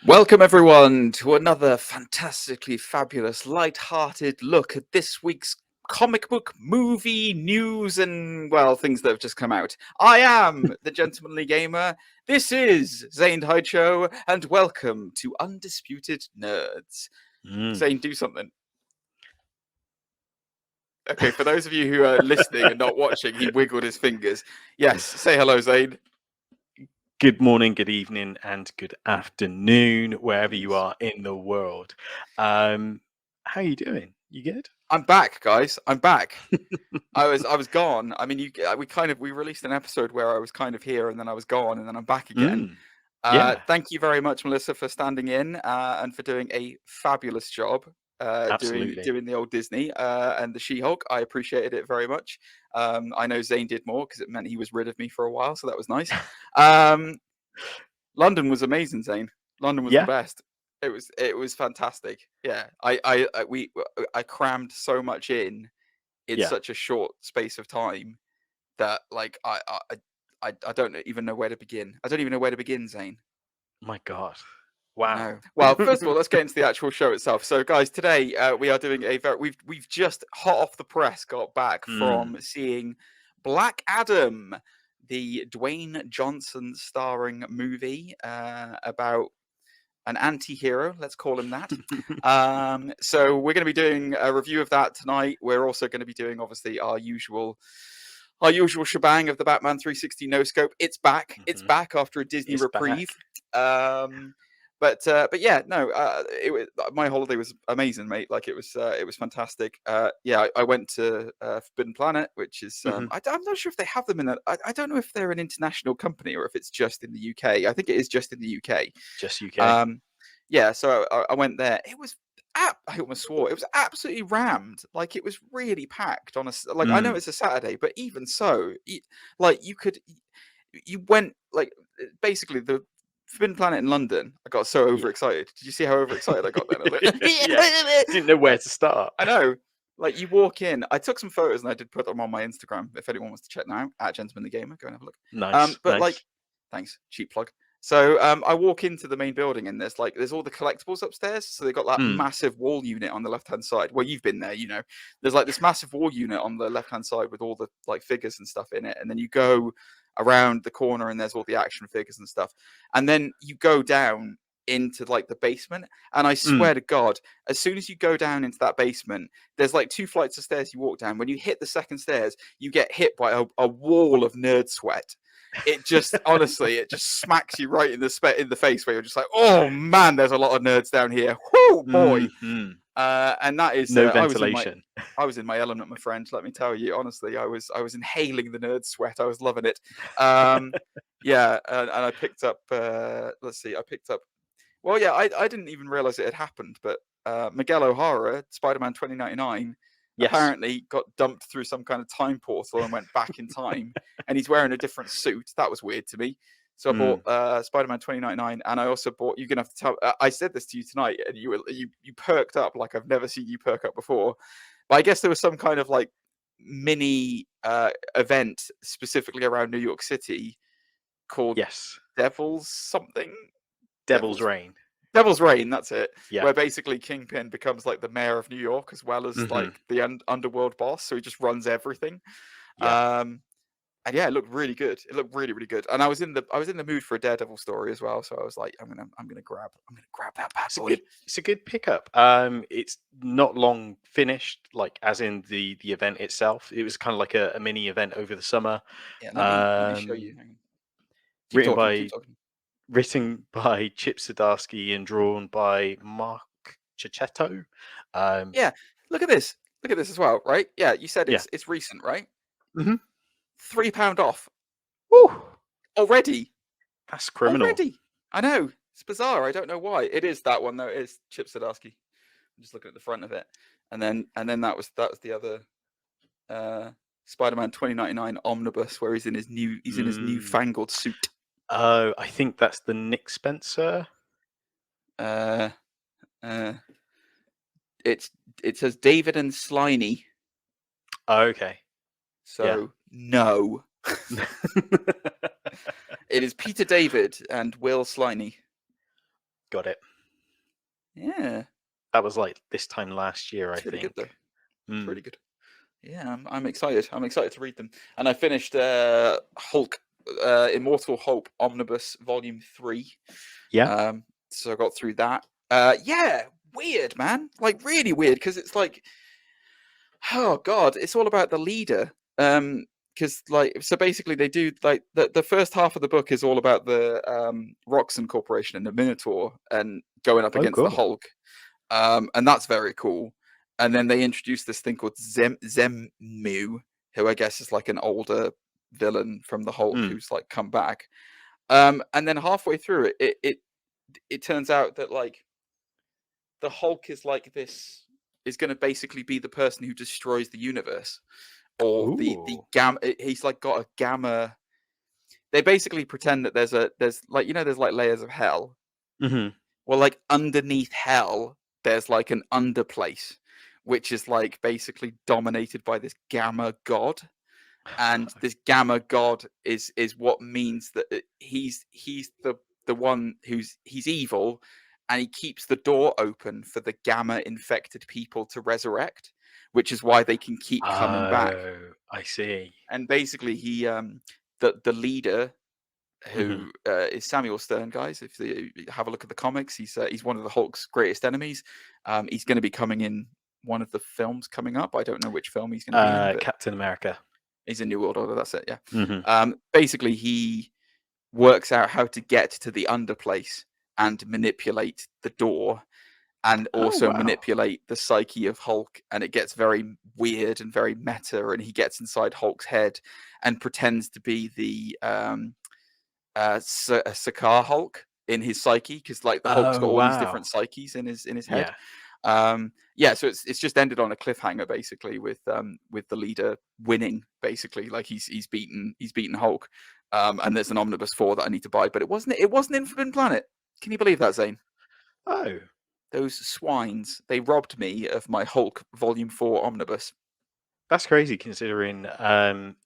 Welcome, everyone, to another fantastically fabulous, light-hearted look at this week's comic book, movie, news, and, well, things that have just come out. I am the Gentlemanly Gamer. This is Zane Hicho, and welcome to Undisputed Nerds. Zane, do something. Okay, for those of you who are listening and not watching, he wiggled his fingers. Yes, say hello, Zane. Good morning, good evening, and good afternoon, wherever you are in the world. How are you doing? You good? I'm back, guys. I'm back. I was gone. I mean, we released an episode where I was kind of here, and then I was gone, and then I'm back again. Yeah. Thank you very much, Melissa, for standing in and for doing a fabulous job. Absolutely. Doing the old Disney and the She-Hulk. I appreciated it very much. I know Zane did more because it meant he was rid of me for a while, so that was nice. London was amazing, Zane. London was the best. It was fantastic. Yeah, I crammed so much in such a short space of time that like I don't even know where to begin. I don't even know where to begin, Zane. My God. Wow. No. Well, first of all, let's get into the actual show itself. So, guys, today we are doing we've just hot off the press got back from seeing Black Adam, the Dwayne Johnson starring movie about an anti-hero, let's call him that. So we're going to be doing a review of that tonight. We're also going to be doing, obviously, our usual shebang of the Batman 360 no scope. It's back. It's back after a Disney reprieve. But yeah, no. My holiday was amazing, mate. Like it was fantastic. Yeah, I went to Forbidden Planet, which is I'm not sure if they have them in I don't know if they're an international company or if it's just in the UK. I think it is just in the UK. Just UK. Yeah, so I went there. It was I almost swore. It was absolutely rammed. Like it was really packed on I know it's a Saturday, but even so, you went like basically the Forbidden Planet in London. I got so overexcited. Did you see how overexcited I got then? I was like, Didn't know where to start. I know. Like you walk in. I took some photos and I did put them on my Instagram. If anyone wants to check them out, at Gentleman the Gamer, go and have a look. Nice. Like, thanks, cheap plug. So I walk into the main building and there's all the collectibles upstairs. So they got that massive wall unit on the left hand side. Well, you've been there, you know. There's like this massive wall unit on the left hand side with all the like figures and stuff in it, and then you go around the corner and there's all the action figures and stuff, and then you go down into like the basement, and I swear to God, as soon as you go down into that basement, there's like 2 flights of stairs you walk down. When you hit the second stairs, you get hit by a wall of nerd sweat. It just honestly, it just smacks you right in the face, where you're just like, oh man, there's a lot of nerds down here. Whoo boy. And that is no ventilation. I was in my element, my friend. Let me tell you, honestly, I was inhaling the nerd sweat. I was loving it. Yeah, and I picked up. Let's see, I picked up. Well, yeah, I didn't even realize it had happened, but Miguel O'Hara, Spider-Man 2099, apparently got dumped through some kind of time portal and went back in time, and he's wearing a different suit. That was weird to me. So I bought Spider-Man 2099, and I also bought. You're gonna have to tell. I said this to you tonight, and you perked up like I've never seen you perk up before. But I guess there was some kind of like mini event specifically around New York City called Devil's Reign. Devil's Reign, that's it. Yeah. Where basically Kingpin becomes like the mayor of New York as well as like the underworld boss, so he just runs everything. Yeah. And yeah, it looked really good. It looked really, really good. And I was in the mood for a Daredevil story as well, so I was like, I'm gonna grab that bad boy. It's a good pickup. It's not long finished, like as in the event itself. It was kind of like a mini event over the summer. Yeah, let me show you. Written by Chip Zdarsky and drawn by Mark Cicchetto. Yeah, look at this. Look at this as well, right? Yeah, you said it's recent, right? £3 off. Woo! Already. That's criminal. Already. I know. It's bizarre. I don't know why. It is that one though. It is Chip Zdarsky. I'm just looking at the front of it, and then that was the other Spider-Man 2099 omnibus where he's in his newfangled suit. Oh, I think that's the Nick Spencer. It says David and Sliney. Oh, okay. So no. It is Peter David and Will Sliney. got it. Yeah, That was like this time last year, I it's really good think. though. It's really good. Yeah, I'm excited. I'm excited to read them. And I finished Hulk, Immortal Hulk Omnibus Volume 3. Yeah. So I got through that. Yeah, weird, man. Like really weird because it's like, oh god, it's all about the leader. Because like, so basically they do like the first half of the book is all about the Roxxon Corporation and the Minotaur and going up Oh, against the cool. Hulk. And that's very cool. And then they introduced this thing called Zemu, who I guess is like an older villain from the Hulk who's like come back. And then halfway through it turns out that like the Hulk is like this is going to basically be the person who destroys the universe, or the Ooh. gamma. He's like got a gamma. They basically pretend that there's like there's like layers of hell. Mm-hmm. Well, like underneath hell, there's like an underplace, which is like basically dominated by this gamma god, and this gamma god is what means that he's the one he's evil, and he keeps the door open for the gamma infected people to resurrect, which is why they can keep coming back. Oh, I see. And basically, he the leader Mm-hmm. who is Samuel Stern, guys. If you have a look at the comics, he's one of the Hulk's greatest enemies. He's going to be coming in one of the films coming up. I don't know which film he's going to be in, but Captain America. he's in New World Order. That's it. Yeah. Mm-hmm. Basically, he works out how to get to the underplace and manipulate the door, and Oh, also wow. manipulate the psyche of Hulk. And it gets very weird and very meta. And he gets inside Hulk's head and pretends to be the Sakaar Hulk in his psyche, because like the Hulk's got Oh, all these different wow. psyches in his head. Yeah. Yeah, so it's just ended on a cliffhanger basically with the leader winning, basically. Like he's beaten Hulk. And there's an Omnibus 4 that I need to buy, but it wasn't in Forbidden Planet. Can you believe that, Zane? Oh, Those swines, they robbed me of my Hulk Volume 4 Omnibus. that's crazy considering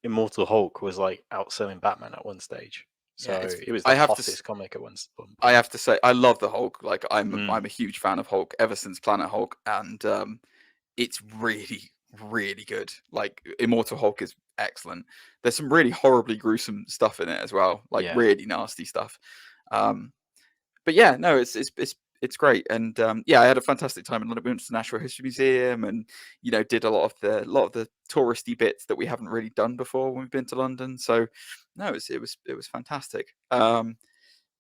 Immortal Hulk was like outselling Batman at one stage. Yeah, So it was the I have to hottest comic at one point. I have to say I love the Hulk. Like I'm Mm. a huge fan of Hulk ever since Planet Hulk, and it's really really good. Like Immortal Hulk is excellent. There's some really horribly gruesome stuff in it as well, like Yeah. really nasty stuff. But yeah, no, it's great. And yeah, I had a fantastic time in London. We went to the Natural History Museum, and did a lot of the touristy bits that we haven't really done before when we've been to London. So no, it was fantastic. And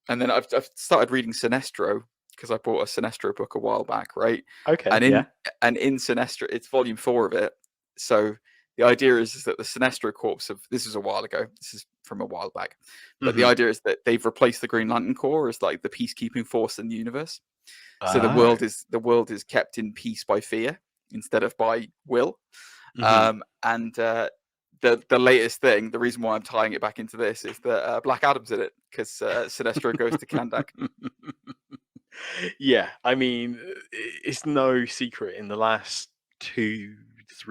then I've started reading Sinestro, because I bought a Sinestro book a while back, right? Okay. And Yeah. in Sinestro, it's volume 4 of it. So the idea is that the Sinestro Corps this is a while ago. This is from a while back, but the Mm-hmm. idea is that they've replaced the Green Lantern Corps as like the peacekeeping force in the universe. So the Oh. world is kept in peace by fear instead of by will. Mm-hmm. And the latest thing, the reason why I'm tying it back into this is that Black Adam's in it, because Sinestro goes to Kandak. Yeah, I mean, it's no secret in the last 2-3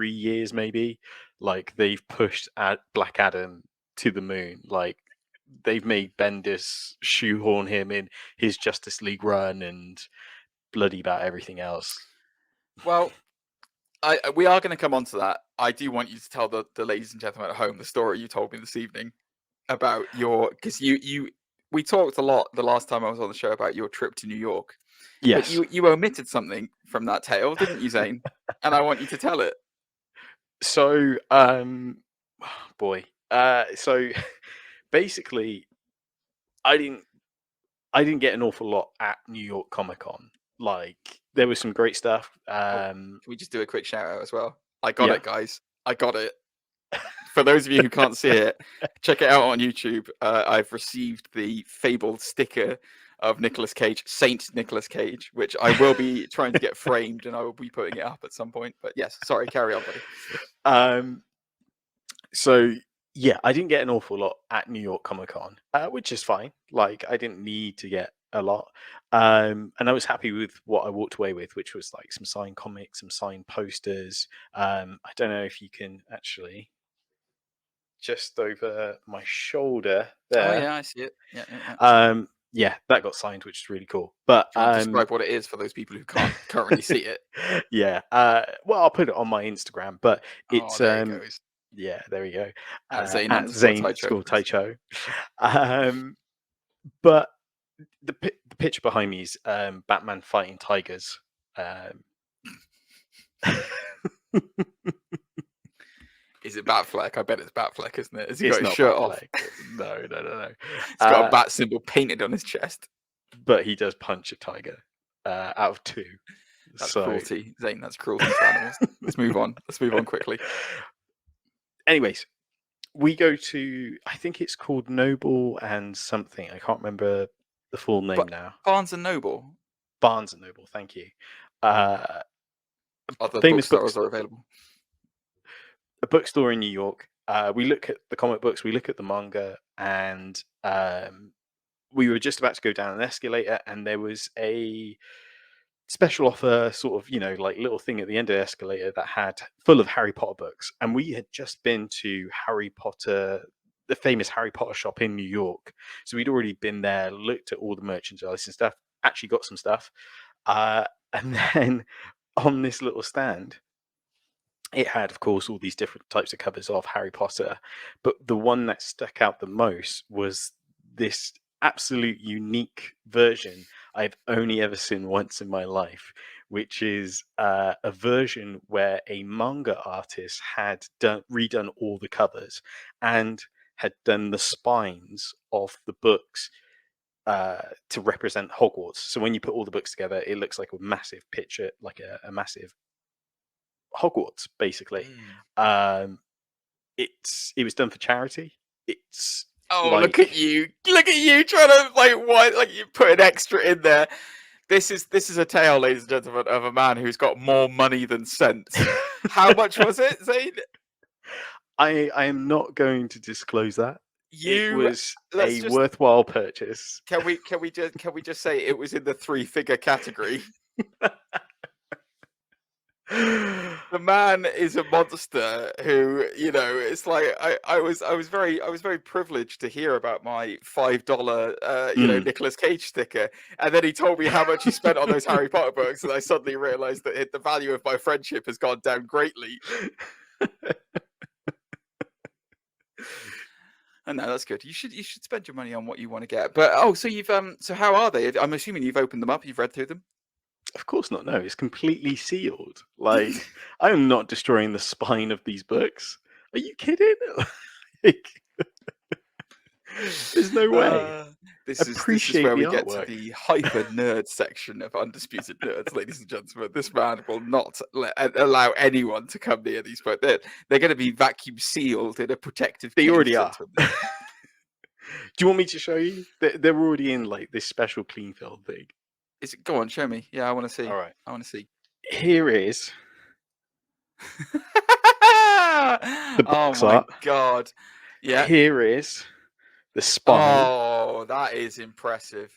years, maybe, like they've pushed at Black Adam to the moon. Like they've made Bendis shoehorn him in his Justice League run and bloody about everything else. Well, we are going to come on to that. I do want you to tell the ladies and gentlemen at home the story you told me this evening about because we talked a lot the last time I was on the show about your trip to New York, but Yes. you omitted something from that tale, didn't you, Zane? And I want you to tell it. So, boy. So basically, I didn't get an awful lot at New York Comic Con. Like there was some great stuff. Can we just do a quick shout out as well? I got Yeah. it, guys. I got it. For those of you who can't see it, check it out on YouTube. I've received the fabled sticker of Nicolas Cage, Saint Nicolas Cage, which I will be trying to get framed, and I will be putting it up at some point. But yes, sorry, carry on, buddy. So yeah, I didn't get an awful lot at New York Comic Con, which is fine. Like I didn't need to get a lot, and I was happy with what I walked away with, which was like some signed comics, some signed posters. I don't know if you can actually just over my shoulder Oh there. yeah, I see it. Yeah. Yeah, that got signed, which is really cool. But Do you want to describe what it is for those people who can't currently see it? yeah, well, I'll put it on my Instagram, but Oh, it's there it goes. yeah, there we go. At Zane At underscore Zane Taicho. underscore Taicho. But the picture behind me is Batman fighting tigers. Is it Batfleck? I bet it's Batfleck, isn't it? Has he It's got his not shirt off? No. He's got a bat symbol painted on his chest. But he does punch a tiger out of 2. That's so... cruelty, Zane. That's cruelty to animals. Let's move on. Let's move on quickly. Anyways, we go to, I think it's called Noble and something. I can't remember the full name now. Barnes and Noble. Barnes and Noble, thank you. Other famous bookstores are available. A bookstore in New York. We look at the comic books, we look at the manga, and we were just about to go down an escalator, and there was a special offer, sort of, like little thing at the end of the escalator that had full of Harry Potter books. And we had just been to the famous Harry Potter shop in New York. So we'd already been there, looked at all the merchandise and stuff, actually got some stuff. And then on this little stand, it had, of course, all these different types of covers of Harry Potter. But the one that stuck out the most was this absolute unique version I've only ever seen once in my life, which is a version where a manga artist had redone all the covers and had done the spines of the books to represent Hogwarts. So when you put all the books together, it looks like a massive picture, like a massive Hogwarts, basically. It was done for charity. It's look at you trying to you put an extra in there. This is a tale, ladies and gentlemen, of a man who's got more money than sense. How much was it, Zane? I am not going to disclose that. It was worthwhile purchase. Can we just say it was in the 3-figure category? The man is a monster who, it's like I was very privileged to hear about my $5 Nicolas Cage sticker, and then he told me how much he spent on those Harry Potter books, and I suddenly realized that the value of my friendship has gone down greatly. And no, that's good. You should spend your money on what you want to get. But so you've so how are they? I'm assuming you've opened them up, you've read through them. Of course not. No, it's completely sealed. Like, I am not destroying the spine of these books. Are you kidding? There's no way. This is where we get to the hyper nerd section of Undisputed Nerds, ladies and gentlemen. This man will not allow anyone to come near these books. They're going to be vacuum sealed in a protective. They already are. Do you want me to show you? They're already in like this special clean fill thing. Go on, show me. Yeah, I want to see. All right. I want to see. Here is the box art. My God. Yeah. Here is the spine. Oh, that is impressive.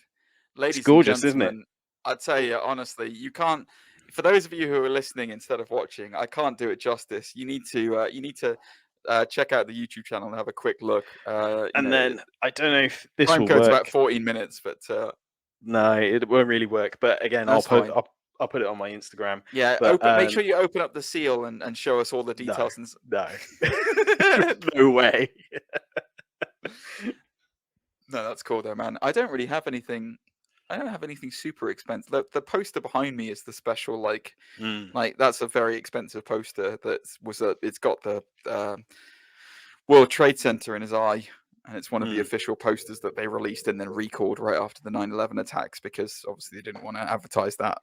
Ladies it's gorgeous, and gentlemen, isn't it? I'd say, honestly, you can't, for those of you who are listening instead of watching, I can't do it justice. You need to check out the YouTube channel and have a quick look. And then, I don't know if this will work. Time code's about 14 minutes, but... No, it won't really work. But again, I'll put it on my Instagram. Yeah, but, make sure you open up the seal and show us all the details. No, no way. No, that's cool though, man. I don't have anything super expensive. The poster behind me is the special, like that's a very expensive poster. It's got the World Trade Center in his eye. And it's one of the official posters that they released and then recalled right after the 9/11 attacks, because obviously they didn't want to advertise that.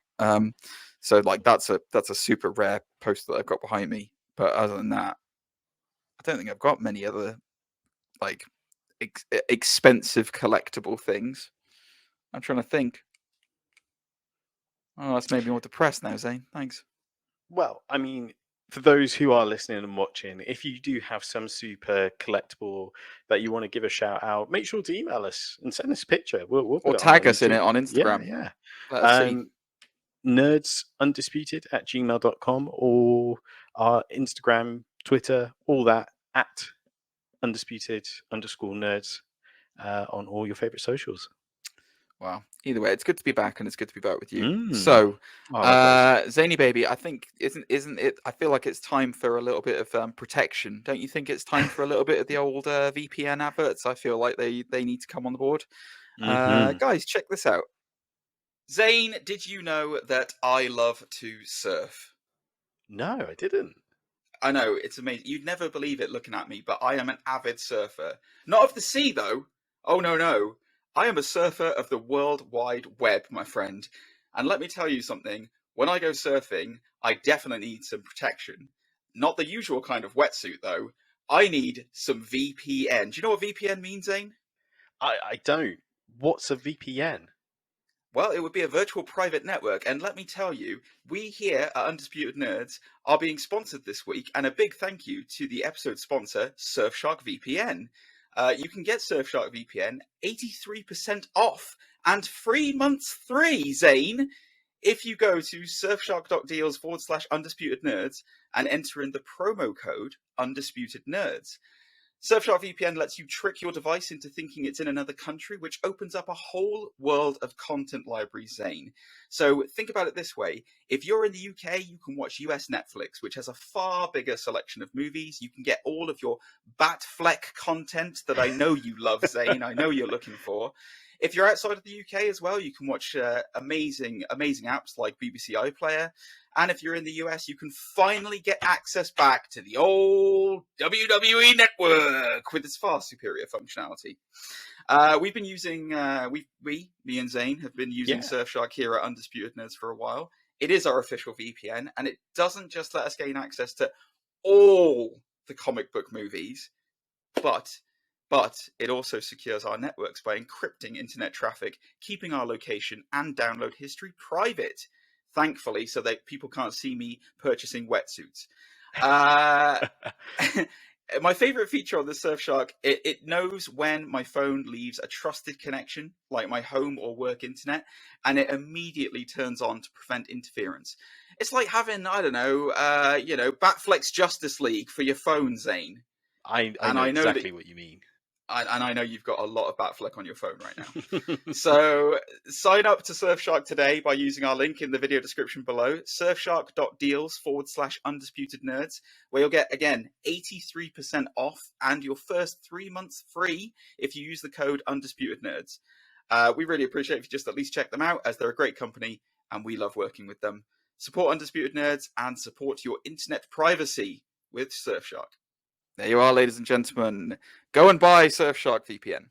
So like that's a super rare poster that I've got behind me. But other than that, I don't think I've got many other like expensive collectible things. I'm trying to think. Oh, that's made me more depressed now, Zane. Thanks. Well, I mean, for those who are listening and watching, if you do have some super collectible that you want to give a shout out, make sure to email us and send us a picture. We'll or tag us in it on Instagram. Yeah. Let us see. nerdsundisputed@gmail.com or our Instagram, Twitter, all that at undisputed_nerds on all your favorite socials. Well, either way, it's good to be back, and it's good to be back with you. Mm. So, Oh, I love those. Zany baby, I think isn't it? I feel like it's time for a little bit of protection. Don't you think it's time for a little bit of the old VPN adverts? I feel like they need to come on the board. Mhm. Guys, check this out. Zane, did you know that I love to surf? No, I didn't. I know, it's amazing. You'd never believe it looking at me, but I am an avid surfer. Not of the sea, though. Oh, no. I am a surfer of the World Wide Web, my friend. And let me tell you something. When I go surfing, I definitely need some protection. Not the usual kind of wetsuit, though. I need some VPN. Do you know what VPN means, Zane? I don't. What's a VPN? Well, it would be a virtual private network, and let me tell you, we here at Undisputed Nerds are being sponsored this week, and a big thank you to the episode sponsor, Surfshark VPN. You can get Surfshark VPN 83% off and 3 months free, Zane, if you go to surfshark.deals/Undisputed Nerds and enter in the promo code Undisputed Nerds. Surfshark VPN lets you trick your device into thinking it's in another country, which opens up a whole world of content library, Zane. So think about it this way. If you're in the UK, you can watch US Netflix, which has a far bigger selection of movies. You can get all of your Batfleck content that I know you love, Zane. I know you're looking for. If you're outside of the UK as well, you can watch amazing apps like BBC iPlayer. And if you're in the US, you can finally get access back to the old WWE network with its far superior functionality. We've been using, me and Zane have been using Surfshark here at Undisputed Nerds for a while. It is our official VPN, and it doesn't just let us gain access to all the comic book movies, but it also secures our networks by encrypting internet traffic, keeping our location and download history private, thankfully, so that people can't see me purchasing wetsuits. My favorite feature on the Surfshark, it knows when my phone leaves a trusted connection, like my home or work internet, and it immediately turns on to prevent interference. It's like having, I don't know, Batfleck's Justice League for your phone, Zane. I know exactly what you mean. And I know you've got a lot of Batfleck on your phone right now. So sign up to Surfshark today by using our link in the video description below, surfshark.deals/Undisputed Nerds, where you'll get, again, 83% off and your first 3 months free if you use the code Undisputed Nerds. We really appreciate if you just at least check them out, as they're a great company and we love working with them. Support Undisputed Nerds and support your internet privacy with Surfshark. There you are, ladies and gentlemen. Go and buy Surfshark VPN.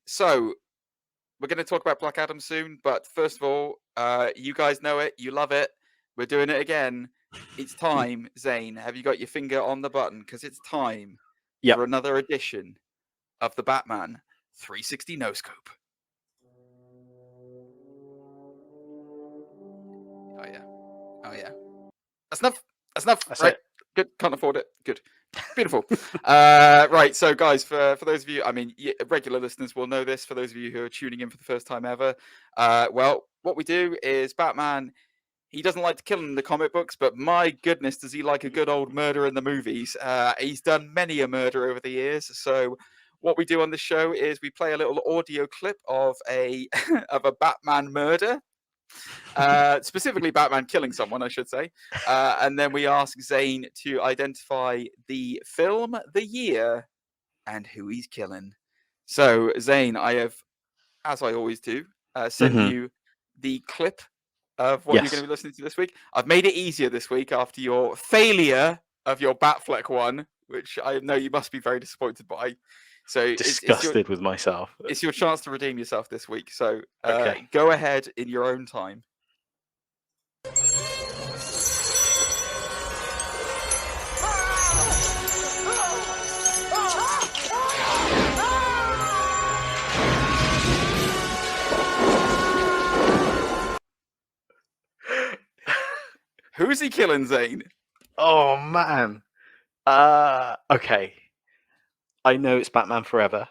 So we're going to talk about Black Adam soon, but first of all, you guys know it. You love it. We're doing it again. It's time, Zane. Have you got your finger on the button? Because it's time for another edition of the Batman 360 No Scope. Oh yeah. That's enough. That's right. Good. Can't afford it. Good. Beautiful. Right. So, guys, for those of you, I mean, regular listeners will know this. For those of you who are tuning in for the first time ever, well, what we do is Batman. He doesn't like to kill in the comic books, but my goodness, does he like a good old murder in the movies? He's done many a murder over the years. So, what we do on this show is we play a little audio clip of a Batman murder. Specifically Batman killing someone, I should say, and then we ask Zane to identify the film, the year, and who he's killing. So Zane, I have, as I always do, sent you the clip of what you're going to be listening to this week. I've made it easier this week after your failure of your Batfleck one, which I know you must be very disappointed by. So disgusted with myself. It's your chance to redeem yourself this week. So go ahead in your own time. Who's he killing, Zane? Oh man. Okay. I know it's Batman Forever.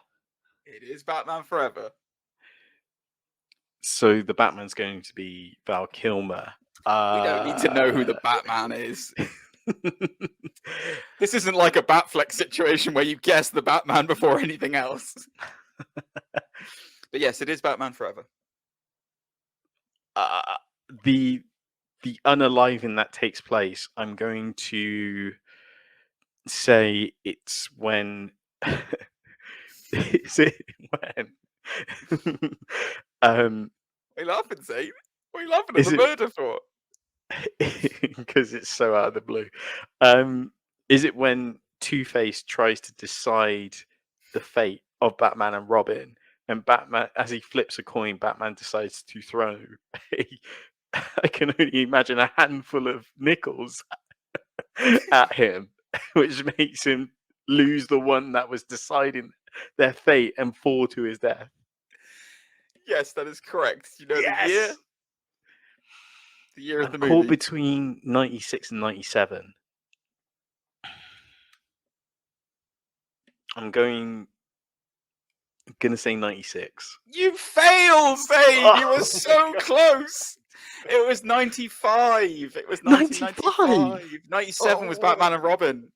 It is Batman Forever. So the Batman's going to be Val Kilmer. We don't need to know who the Batman is. This isn't like a Batfleck situation where you guess the Batman before anything else. But yes, it is Batman Forever. The unaliving that takes place, I'm going to say it's when. Is it when? What are you laughing, Zane? What are you laughing at Is the it- murder for? Because it's so out of the blue. Is it when Two-Face tries to decide the fate of Batman and Robin, and Batman, as he flips a coin, Batman decides to throw I can only imagine a handful of nickels at him, which makes him lose the one that was deciding their fate and fall to his death. Yes, that is correct. You know the year? The year of the Caught movie. between 96 and 97. I'm gonna say 96. You failed, Zane! You Oh were so close! It was 95. It was 1995. 97 was Batman and Robin.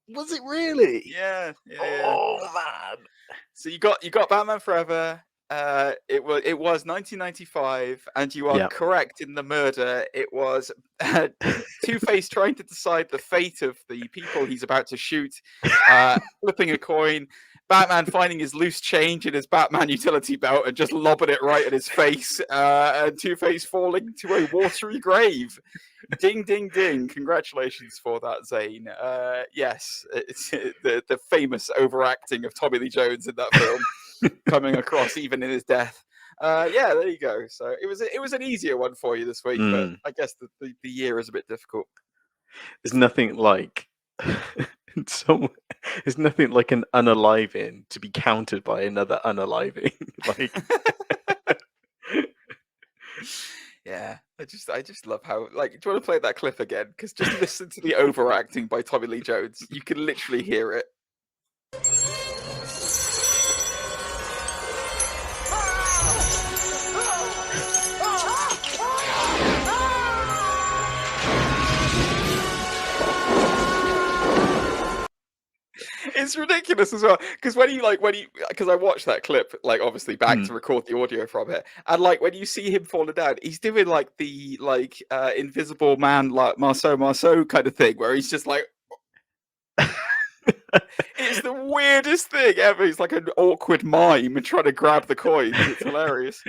Was it really? Yeah. Oh man. So you got Batman Forever. It was 1995, and you are correct in the murder. It was Two-Face trying to decide the fate of the people he's about to shoot, flipping a coin. Batman finding his loose change in his Batman utility belt and just lobbing it right at his face, and Two-Face falling to a watery grave. Ding, ding, ding. Congratulations for that, Zane. Yes, it's the famous overacting of Tommy Lee Jones in that film coming across even in his death. Yeah, there you go. So it was an easier one for you this week, but I guess the year is a bit difficult. There's nothing like there's nothing like an unaliving to be countered by another unaliving. Like yeah, I just love how, like, do you want to play that clip again? Because just listen to the overacting by Tommy Lee Jones. You can literally hear it. It's ridiculous as well, because because I watched that clip, like, obviously back to record the audio from it, and like when you see him falling down, he's doing like the Invisible Man, like Marceau kind of thing, where he's just like it's the weirdest thing ever. He's like an awkward mime trying to grab the coins. It's hilarious.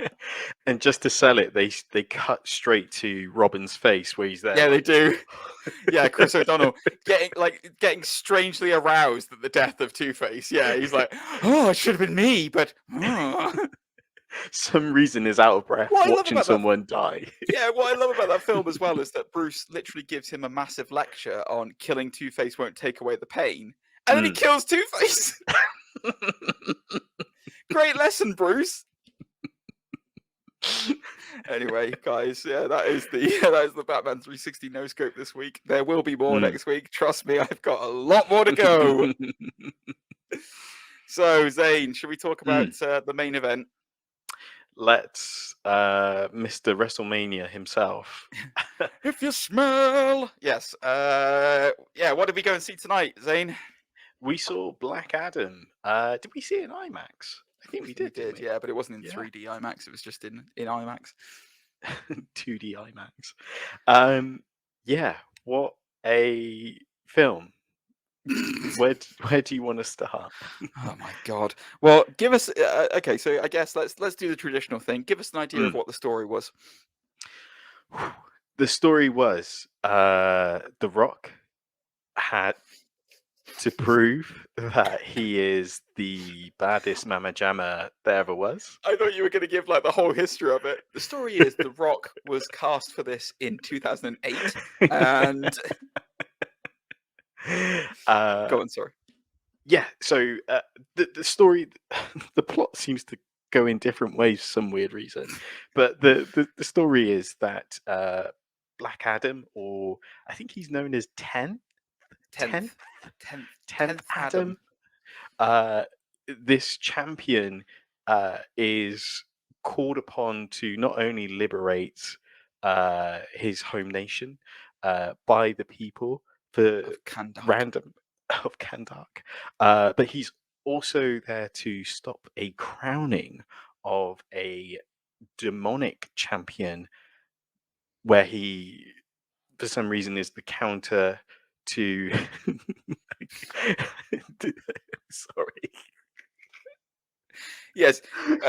And just to sell it, they cut straight to Robin's face where he's there. Yeah, they do. Yeah, Chris O'Donnell getting strangely aroused at the death of Two-Face. Yeah, he's like, oh, it should have been me, but some reason is out of breath watching someone die. Yeah, what I love about that film as well is that Bruce literally gives him a massive lecture on killing Two-Face won't take away the pain, and then he kills Two-Face. Great lesson, Bruce. Anyway, guys, yeah, that is the Batman 360 no scope this week. There will be more next week. Trust me, I've got a lot more to go. So, Zane, should we talk about the main event? Let's Mr. WrestleMania himself. If you smell. Yes. Yeah, what did we go and see tonight, Zane? We saw Black Adam. Did we see it in IMAX? I think we did. Yeah, but it wasn't in 3D IMAX. It was just in IMAX. 2D IMAX. Yeah, what a film. Where do you want to start? Oh my god. Well, give us okay, so I guess let's do the traditional thing. Give us an idea of what the story was. The story was The Rock had to prove that he is the baddest Mama Jamma there ever was. I thought you were going to give like the whole history of it. The story is The Rock was cast for this in 2008, and go on, sorry. Yeah, so the story, the plot seems to go in different ways for some weird reason, but the story is that Black Adam, or I think he's known as 10th Adam. This champion is called upon to not only liberate his home nation by the people for Kahndaq, but he's also there to stop a crowning of a demonic champion where he, for some reason, is the counter to. Sorry. Yes.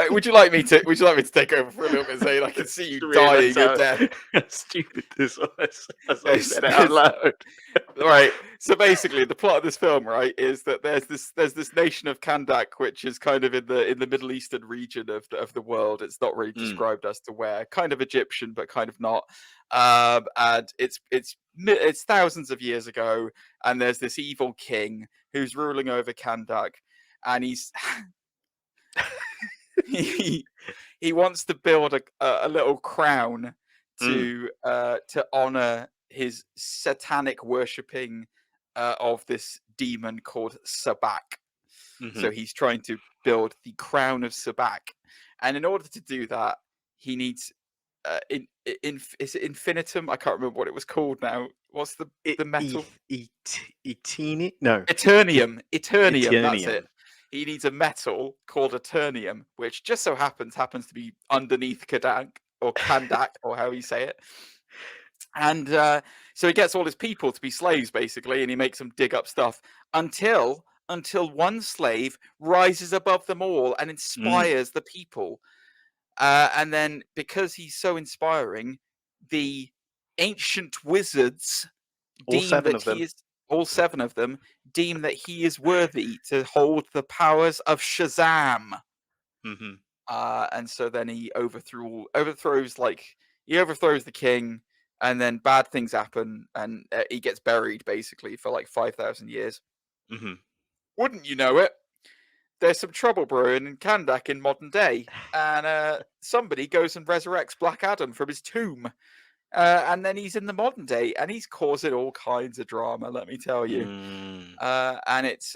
Would you like me to take over for a little bit, Zane? I can see you dying of death. Stupid this was as I said it out loud. Right. So basically, the plot of this film, right, is that there's this nation of Kandak, which is kind of in the Middle Eastern region of the world. It's not really described as to where. Kind of Egyptian, but kind of not. And it's thousands of years ago, and there's this evil king who's ruling over Kandak, and he wants to build a little crown to honor his satanic worshipping of this demon called Sabak. So he's trying to build the crown of Sabak, and in order to do that, he needs is it infinitum? I can't remember what it was called now. What's the metal? No. Eternium. That's it. He needs a metal called Eternium, which just so happens to be underneath Kandak or how you say it. And so he gets all his people to be slaves, basically, and he makes them dig up stuff until one slave rises above them all and inspires the people. And then, because he's so inspiring, the ancient wizards all seven of them deem that he is worthy to hold the powers of Shazam. And so then he overthrows the king, and then bad things happen, and he gets buried basically for like 5,000 years. Wouldn't you know it? There's some trouble brewing in Kandak in modern day, and somebody goes and resurrects Black Adam from his tomb. And then he's in the modern day, and he's causing all kinds of drama, let me tell you. And it's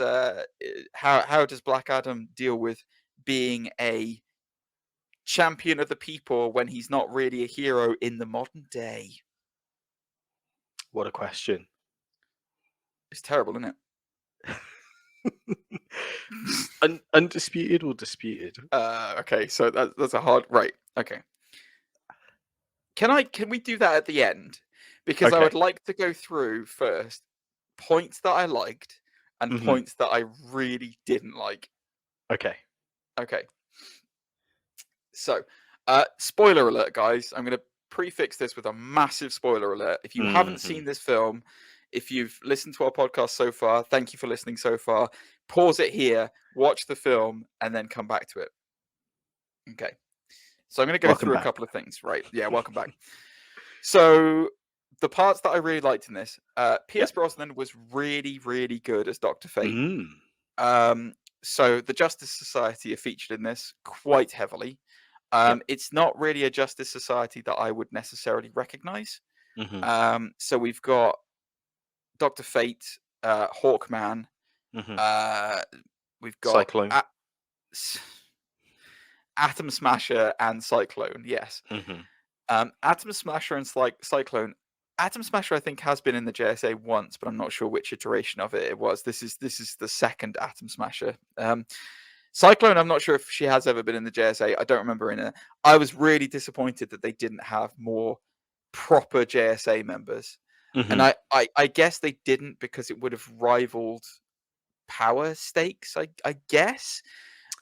how does Black Adam deal with being a champion of the people when he's not really a hero in the modern day? What a question. It's terrible, isn't it? Undisputed or disputed? Okay, so that's a hard right. Okay. Can we do that at the end? Because I would like to go through first points that I liked and points that I really didn't like. Okay. So, spoiler alert, guys. I'm going to prefix this with a massive spoiler alert. If you haven't seen this film, if you've listened to our podcast so far, thank you for listening so far. Pause it here, watch the film, and then come back to it. Okay. So I'm going to go through a couple of things, right? Yeah, welcome back. So the parts that I really liked in this, Pierce Brosnan was really, really good as Dr. Fate. So the Justice Society are featured in this quite heavily. It's not really a Justice Society that I would necessarily recognize. So we've got Dr. Fate, Hawkman. We've got Cyclone. Atom Smasher and Cyclone, yes. Atom Smasher and Cyclone. Atom Smasher, I think, has been in the JSA once, but I'm not sure which iteration of it was. This is the second Atom Smasher. Cyclone, I'm not sure if she has ever been in the JSA. I don't remember in it. I was really disappointed that they didn't have more proper JSA members. And I guess they didn't because it would have rivaled power stakes, I guess.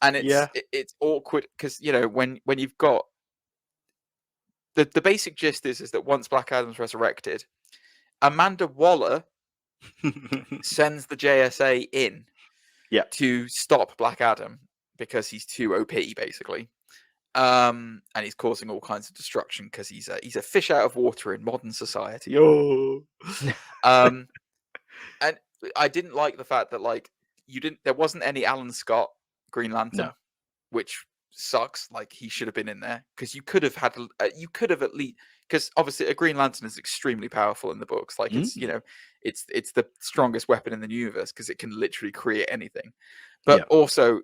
And it's awkward because, you know, when you've got the basic gist is that once Black Adam's resurrected, Amanda Waller sends the JSA in to stop Black Adam because he's too OP, basically. And he's causing all kinds of destruction because he's a fish out of water in modern society. And I didn't like the fact that, like, there wasn't any Alan Scott Green Lantern, which sucks. Like, he should have been in there because you could have at least, because obviously a Green Lantern is extremely powerful in the books. Like, it's, you know, it's the strongest weapon in the universe because it can literally create anything. But also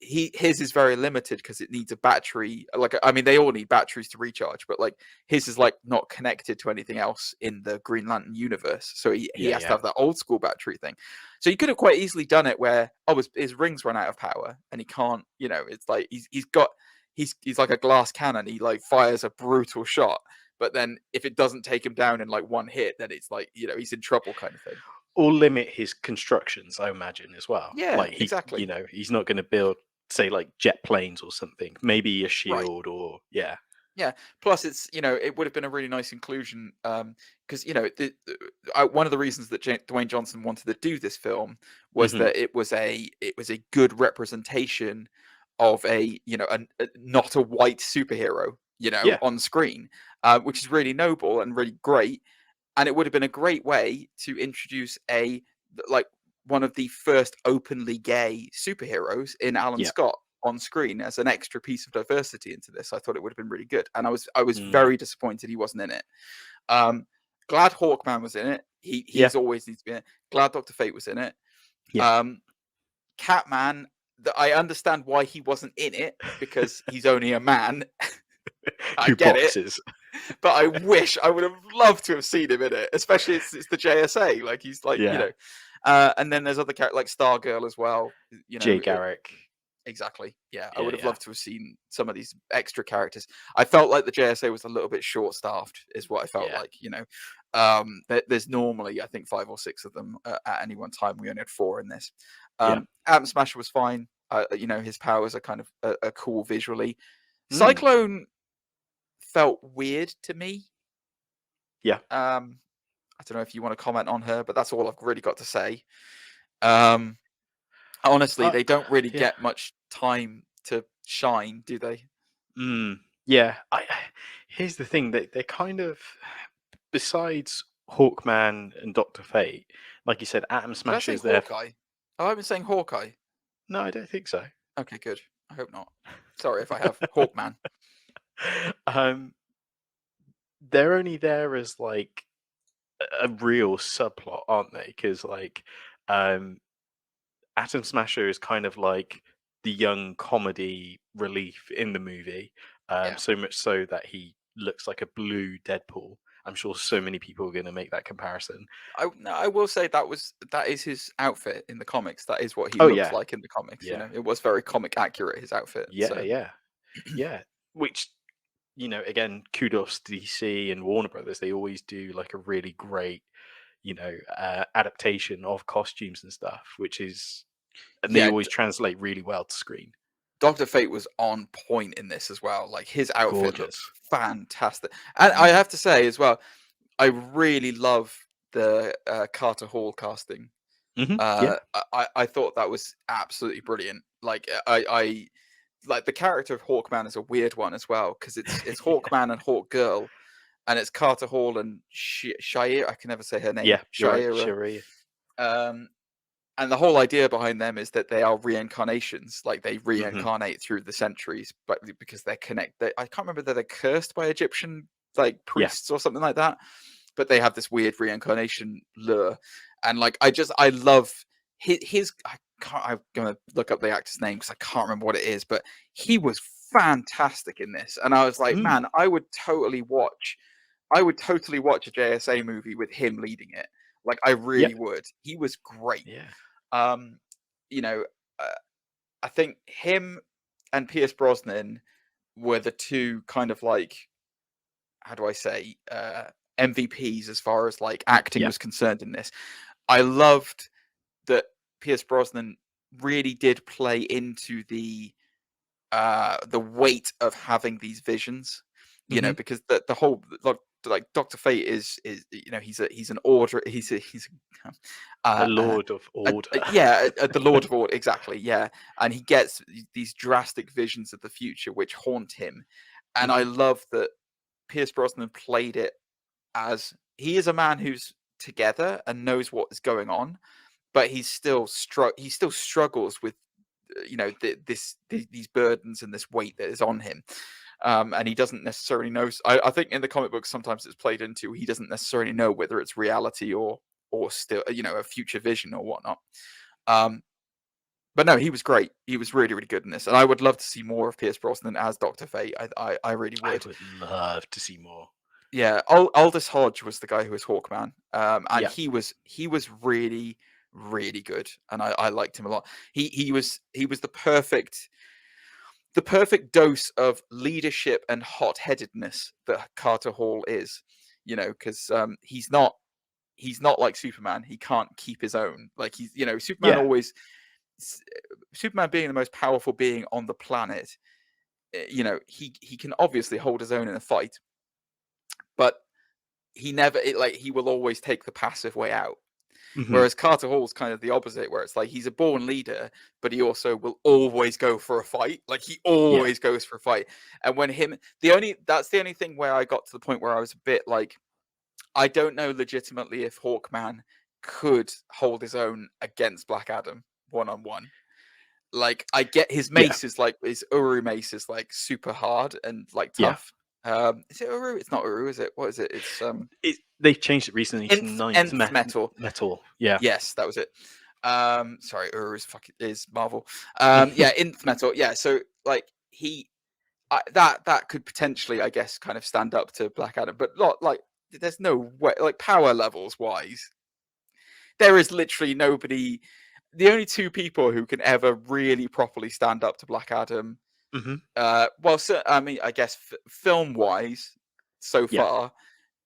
his is very limited because it needs a battery. Like, I mean, they all need batteries to recharge, but like his is like not connected to anything else in the Green Lantern universe. So he has to have that old school battery thing. So you could have quite easily done it where his rings run out of power and he can't, you know, it's like he's got he's like a glass cannon. He like fires a brutal shot, but then if it doesn't take him down in like one hit, then it's like, you know, he's in trouble kind of thing. Or limit his constructions, I imagine, as well. Yeah, Like exactly. you know, he's not going to build, say, like jet planes or something. Maybe a shield or yeah. Yeah. Plus, it's, you know, it would have been a really nice inclusion, because, you know, one of the reasons that Dwayne Johnson wanted to do this film was Mhm. that it was a good representation of a, you know, not a white superhero, you know, Yeah. on screen, which is really noble and really great. And it would have been a great way to introduce like one of the first openly gay superheroes in Alan Yeah. Scott on screen as an extra piece of diversity into this. I thought it would have been really good, and I was Mm. very disappointed he wasn't in it. Glad Hawkman was in it. He's Yeah. always needs to be in it. Glad Dr. Fate was in it. Yeah. Catman, I understand why he wasn't in it, because he's only a man. I Who get boxes. it, but I wish I would have loved to have seen him in it, especially it's the JSA. Like, he's like, you Yeah. know, and then there's other characters like Stargirl as well. You know, Jay Garrick. exactly. Yeah, I Yeah, would have yeah. loved to have seen some of these extra characters. I felt like the JSA was a little bit short-staffed, is what I felt Yeah. like. You know, there's normally, I think, 5 or 6 of them at any one time. We only had 4 in this. Yeah. Atom Smasher was fine. You know, his powers are kind of are cool visually. Mm. Cyclone felt weird to me. Yeah. I don't know if you want to comment on her, but that's all I've really got to say. Honestly, they don't really yeah. get much time to shine, do they? Yeah. Here's the thing, that they're kind of, besides Hawkman and Dr. Fate, like you said, Atom Did I Smasher say is there. Hawkeye? Oh, I've been saying Hawkeye. No, I don't think so. Okay, good. I hope not. Sorry if I have. Hawkman. They're only there as like a real subplot, aren't they? Because like Atom Smasher is kind of like the young comedy relief in the movie, Yeah. so much so that he looks like a blue Deadpool. I'm sure so many people are going to make that comparison. I will say that is his outfit in the comics. That is what he Oh, looks yeah. like in the comics. You Yeah. know, it was very comic accurate, his outfit. Yeah, So. yeah. Which, you know, again, kudos to DC and Warner Brothers. They always do like a really great, you know, adaptation of costumes and stuff, which is, and they Yeah, always translate really well to screen. Dr. Fate was on point in this as well. Like, his outfit Gorgeous. looks fantastic. And I have to say as well, I really love the Carter Hall casting. Yeah. I thought that was absolutely brilliant. Like, I like the character of Hawkman is a weird one as well, because it's Hawkman and Hawkgirl, and it's Carter Hall and Shire. I can never say her name. Yeah, you're right, Shira. Shira. And the whole idea behind them is that they are reincarnations, like they Mm-hmm. reincarnate through the centuries, but because they're connected. I can't remember that they're cursed by Egyptian like priests or something like that, but they have this weird reincarnation lure. And like, I love his I'm gonna look up the actor's name because I can't remember what it is, but he was fantastic in this, and I was like, man, I would totally watch a JSA movie with him leading it. Like, I really would. He was great. Yeah. You know, I think him and Pierce Brosnan were the two kind of like, how do I say, MVPs as far as like acting was concerned in this. I loved that Pierce Brosnan really did play into the weight of having these visions, you know, because the whole like Dr. Fate is you know, he's an order, he's a Lord of Order. The Lord of Order, exactly, yeah. And he gets these drastic visions of the future which haunt him, and I love that Pierce Brosnan played it as he is a man who's together and knows what is going on, but he still struggles with, you know, these burdens and this weight that is on him, and he doesn't necessarily know. I think in the comic books sometimes it's played into he doesn't necessarily know whether it's reality or still, you know, a future vision or whatnot. But no, he was great. He was really, really good in this, and I would love to see more of Pierce Brosnan as Dr. Fate. I really would. I would love to see more. Yeah, Aldous Hodge was the guy who was Hawkman, and he was really, really good, and I liked him a lot. He was the perfect. the perfect dose of leadership and hot-headedness that Carter Hall is, because he's not like Superman. He can't keep his own. Like Superman Yeah. always, Superman being the most powerful being on the planet, he can obviously hold his own in a fight, but he will always take the passive way out. Mhm. Whereas Carter Hall's kind of the opposite, where it's like he's a born leader, but he also will always go for a fight. Like he always goes for a fight. And when that's the only thing where I got to the point where I was a bit like, I don't know legitimately if Hawkman could hold his own against Black Adam one-on-one. Like I get his mace is like his Uru mace is like super hard and like tough. Is it Uru? It's not Uru, is it? What is it? It's they've changed it recently to ninth metal. Metal. Yeah. Yes, that was it. Sorry, Uru is Marvel. Yeah, nth metal. Yeah, so like that could potentially, I guess, kind of stand up to Black Adam, but not like there's no way. Like power levels wise, there is literally nobody. The only two people who can ever really properly stand up to Black Adam. I mean, I guess film wise, so far,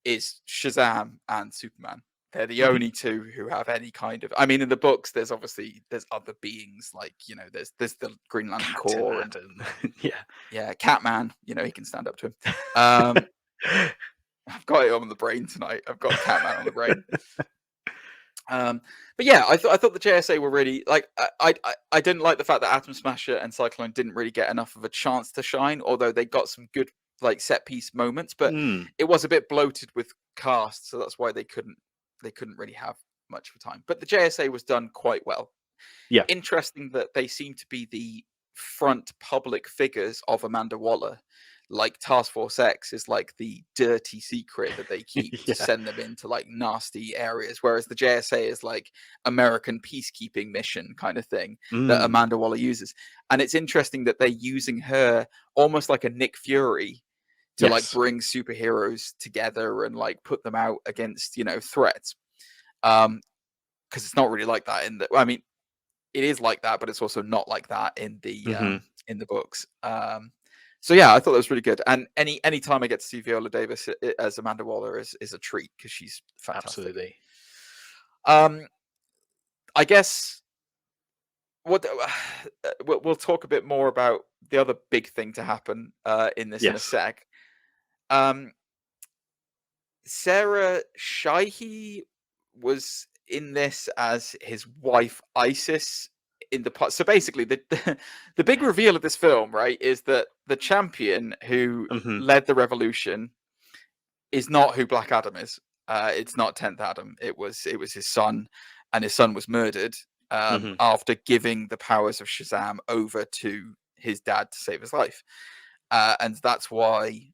is Shazam and Superman. They're the only two who have any kind of. I mean, in the books, there's other beings like there's the Green Lantern Corps and Catman. He can stand up to him. I've got it on the brain tonight. I've got Catman on the brain. But yeah, I thought the JSA were really like I didn't like the fact that Atom Smasher and Cyclone didn't really get enough of a chance to shine, although they got some good like set piece moments, but it was a bit bloated with cast, so that's why they couldn't really have much of a time. But the JSA was done quite well. Yeah. Interesting that they seem to be the front public figures of Amanda Waller. Like Task Force X is like the dirty secret that they keep to send them into like nasty areas, whereas the JSA is like American peacekeeping mission kind of thing that Amanda Waller uses. And it's interesting that they're using her almost like a Nick Fury to like bring superheroes together and like put them out against threats. Because it's not really like that I mean, it is like that, but it's also not like that in the books. So yeah, I thought that was really good. And any time I get to see Viola Davis as Amanda Waller is a treat because she's fantastic. Absolutely. I guess we'll talk a bit more about the other big thing to happen in this in a sec. Sarah Shahi was in this as his wife Isis in the part. So basically, the big reveal of this film, right, is that the champion who led the revolution is not who Black Adam is. It's not 10th Adam. It was his son, and his son was murdered after giving the powers of Shazam over to his dad to save his life, and that's why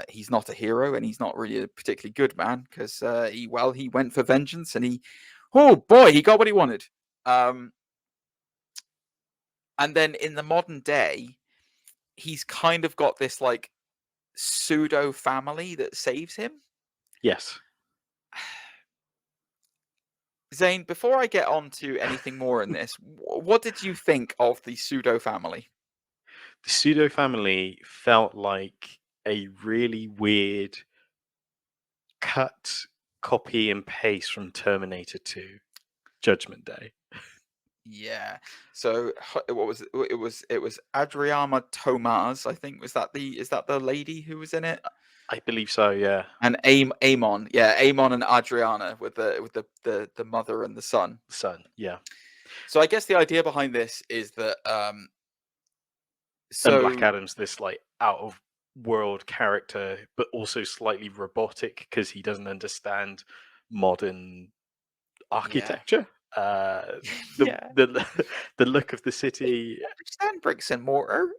he's not a hero, and he's not really a particularly good man because he went for vengeance, and he got what he wanted. And then in the modern day, he's kind of got this like pseudo family that saves him. Yes. Zane, before I get on to anything more in this, what did you think of the pseudo family? The pseudo family felt like a really weird cut, copy, and paste from Terminator 2, Judgment Day. Yeah. So what was it? It was Adriana Tomaz, I think. Is that the lady who was in it? I believe so, yeah. And Amon, Amon and Adriana with the mother and the son. Son, yeah. So I guess the idea behind this is that and Black Adam's this like out of world character, but also slightly robotic because he doesn't understand modern architecture. The look of the city. Understand bricks and mortar.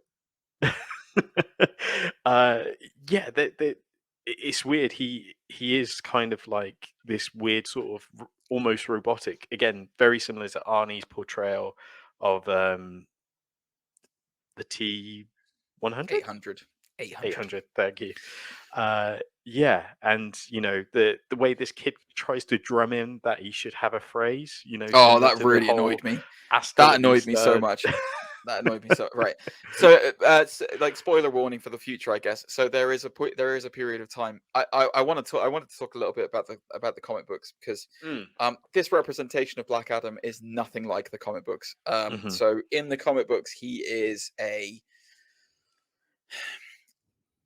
It's weird. He is kind of like this weird sort of almost robotic. Again, very similar to Arnie's portrayal of the T-100? 800. Thank you. And the way this kid tries to drum in that he should have a phrase. That really annoyed me. That annoyed me so much. That annoyed me so right. So, like spoiler warning for the future, I guess. So there is a period of time. I want to talk. I wanted to talk a little bit about the comic books because Mm. this representation of Black Adam is nothing like the comic books. Mhm. So in the comic books, he is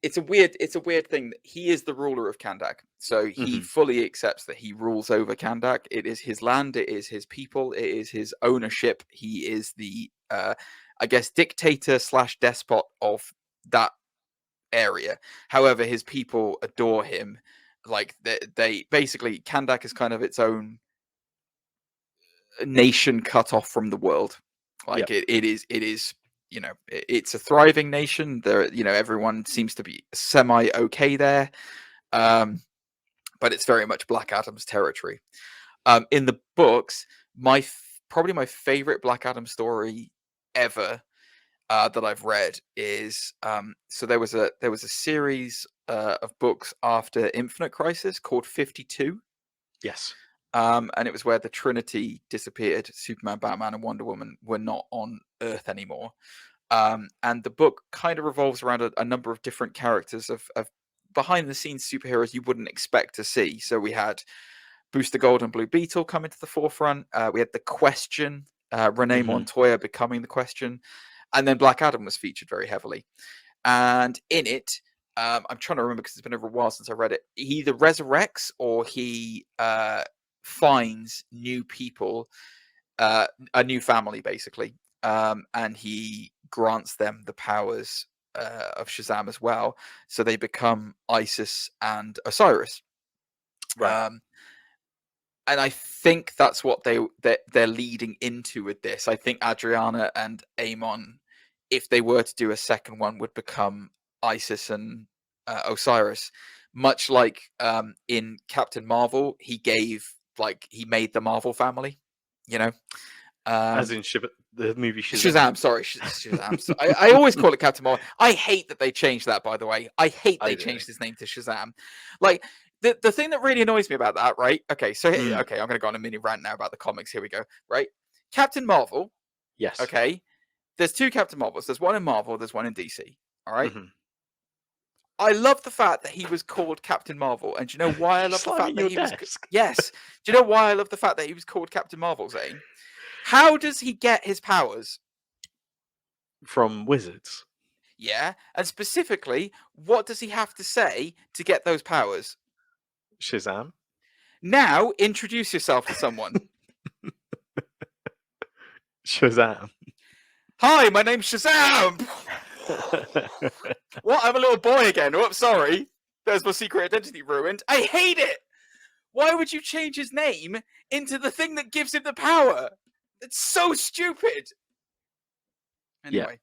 it's a weird thing that he is the ruler of Kandak. So he Mhm. fully accepts that he rules over Kandak. It is his land, it is his people, it is his ownership. He is the I guess dictator / despot of that area. However, his people adore him. Like they basically, Kandak is kind of its own nation cut off from the world. Like Yep. it is it's a thriving nation. There, everyone seems to be semi okay there. But it's very much Black Adam's territory. In the books, probably my favorite Black Adam story ever that I've read is so there was a series of books after Infinite Crisis called 52. Yes. And it was where the Trinity disappeared. Superman, Batman, and Wonder Woman were not on Earth anymore. And the book kind of revolves around a number of different characters of behind the scenes superheroes you wouldn't expect to see. So we had Booster Gold and Blue Beetle come into the forefront. We had the Question, Renee Mhm. Montoya becoming the Question, and then Black Adam was featured very heavily. And in it, I'm trying to remember because it's been over a while since I read it. He either resurrects or he finds new people, a new family, basically, and he grants them the powers of Shazam as well. So they become Isis and Osiris. Right. And I think that's what they're leading into with this. I think Adriana and Amon, if they were to do a second one, would become Isis and Osiris. Much like in Captain Marvel, he made the Marvel family. You know, As in the movie Shazam. Sorry, Shazam. I always call it Captain Marvel. I hate that they changed that. By the way, I hate I they do. changed his name to Shazam. Like the thing that really annoys me about that, right? Okay, so I'm going to go on a mini rant now about the comics. Here we go. Right, Captain Marvel. Yes. Okay, there's two Captain Marvels. There's one in Marvel. There's one in DC. All right. Mhm. I love the fact that he was called Captain Marvel, and do you know why I love the fact that he was? Yes. Do you know why I love the fact that he was called Captain Marvel, Zane? How does he get his powers? From wizards. Yeah, and specifically, what does he have to say to get those powers? Shazam. Now, introduce yourself to someone. Shazam. Hi, my name's Shazam! What? I'm a little boy again. Oh, sorry. There's my secret identity ruined. I hate it! Why would you change his name into the thing that gives him the power? It's so stupid! Anyway. Yeah.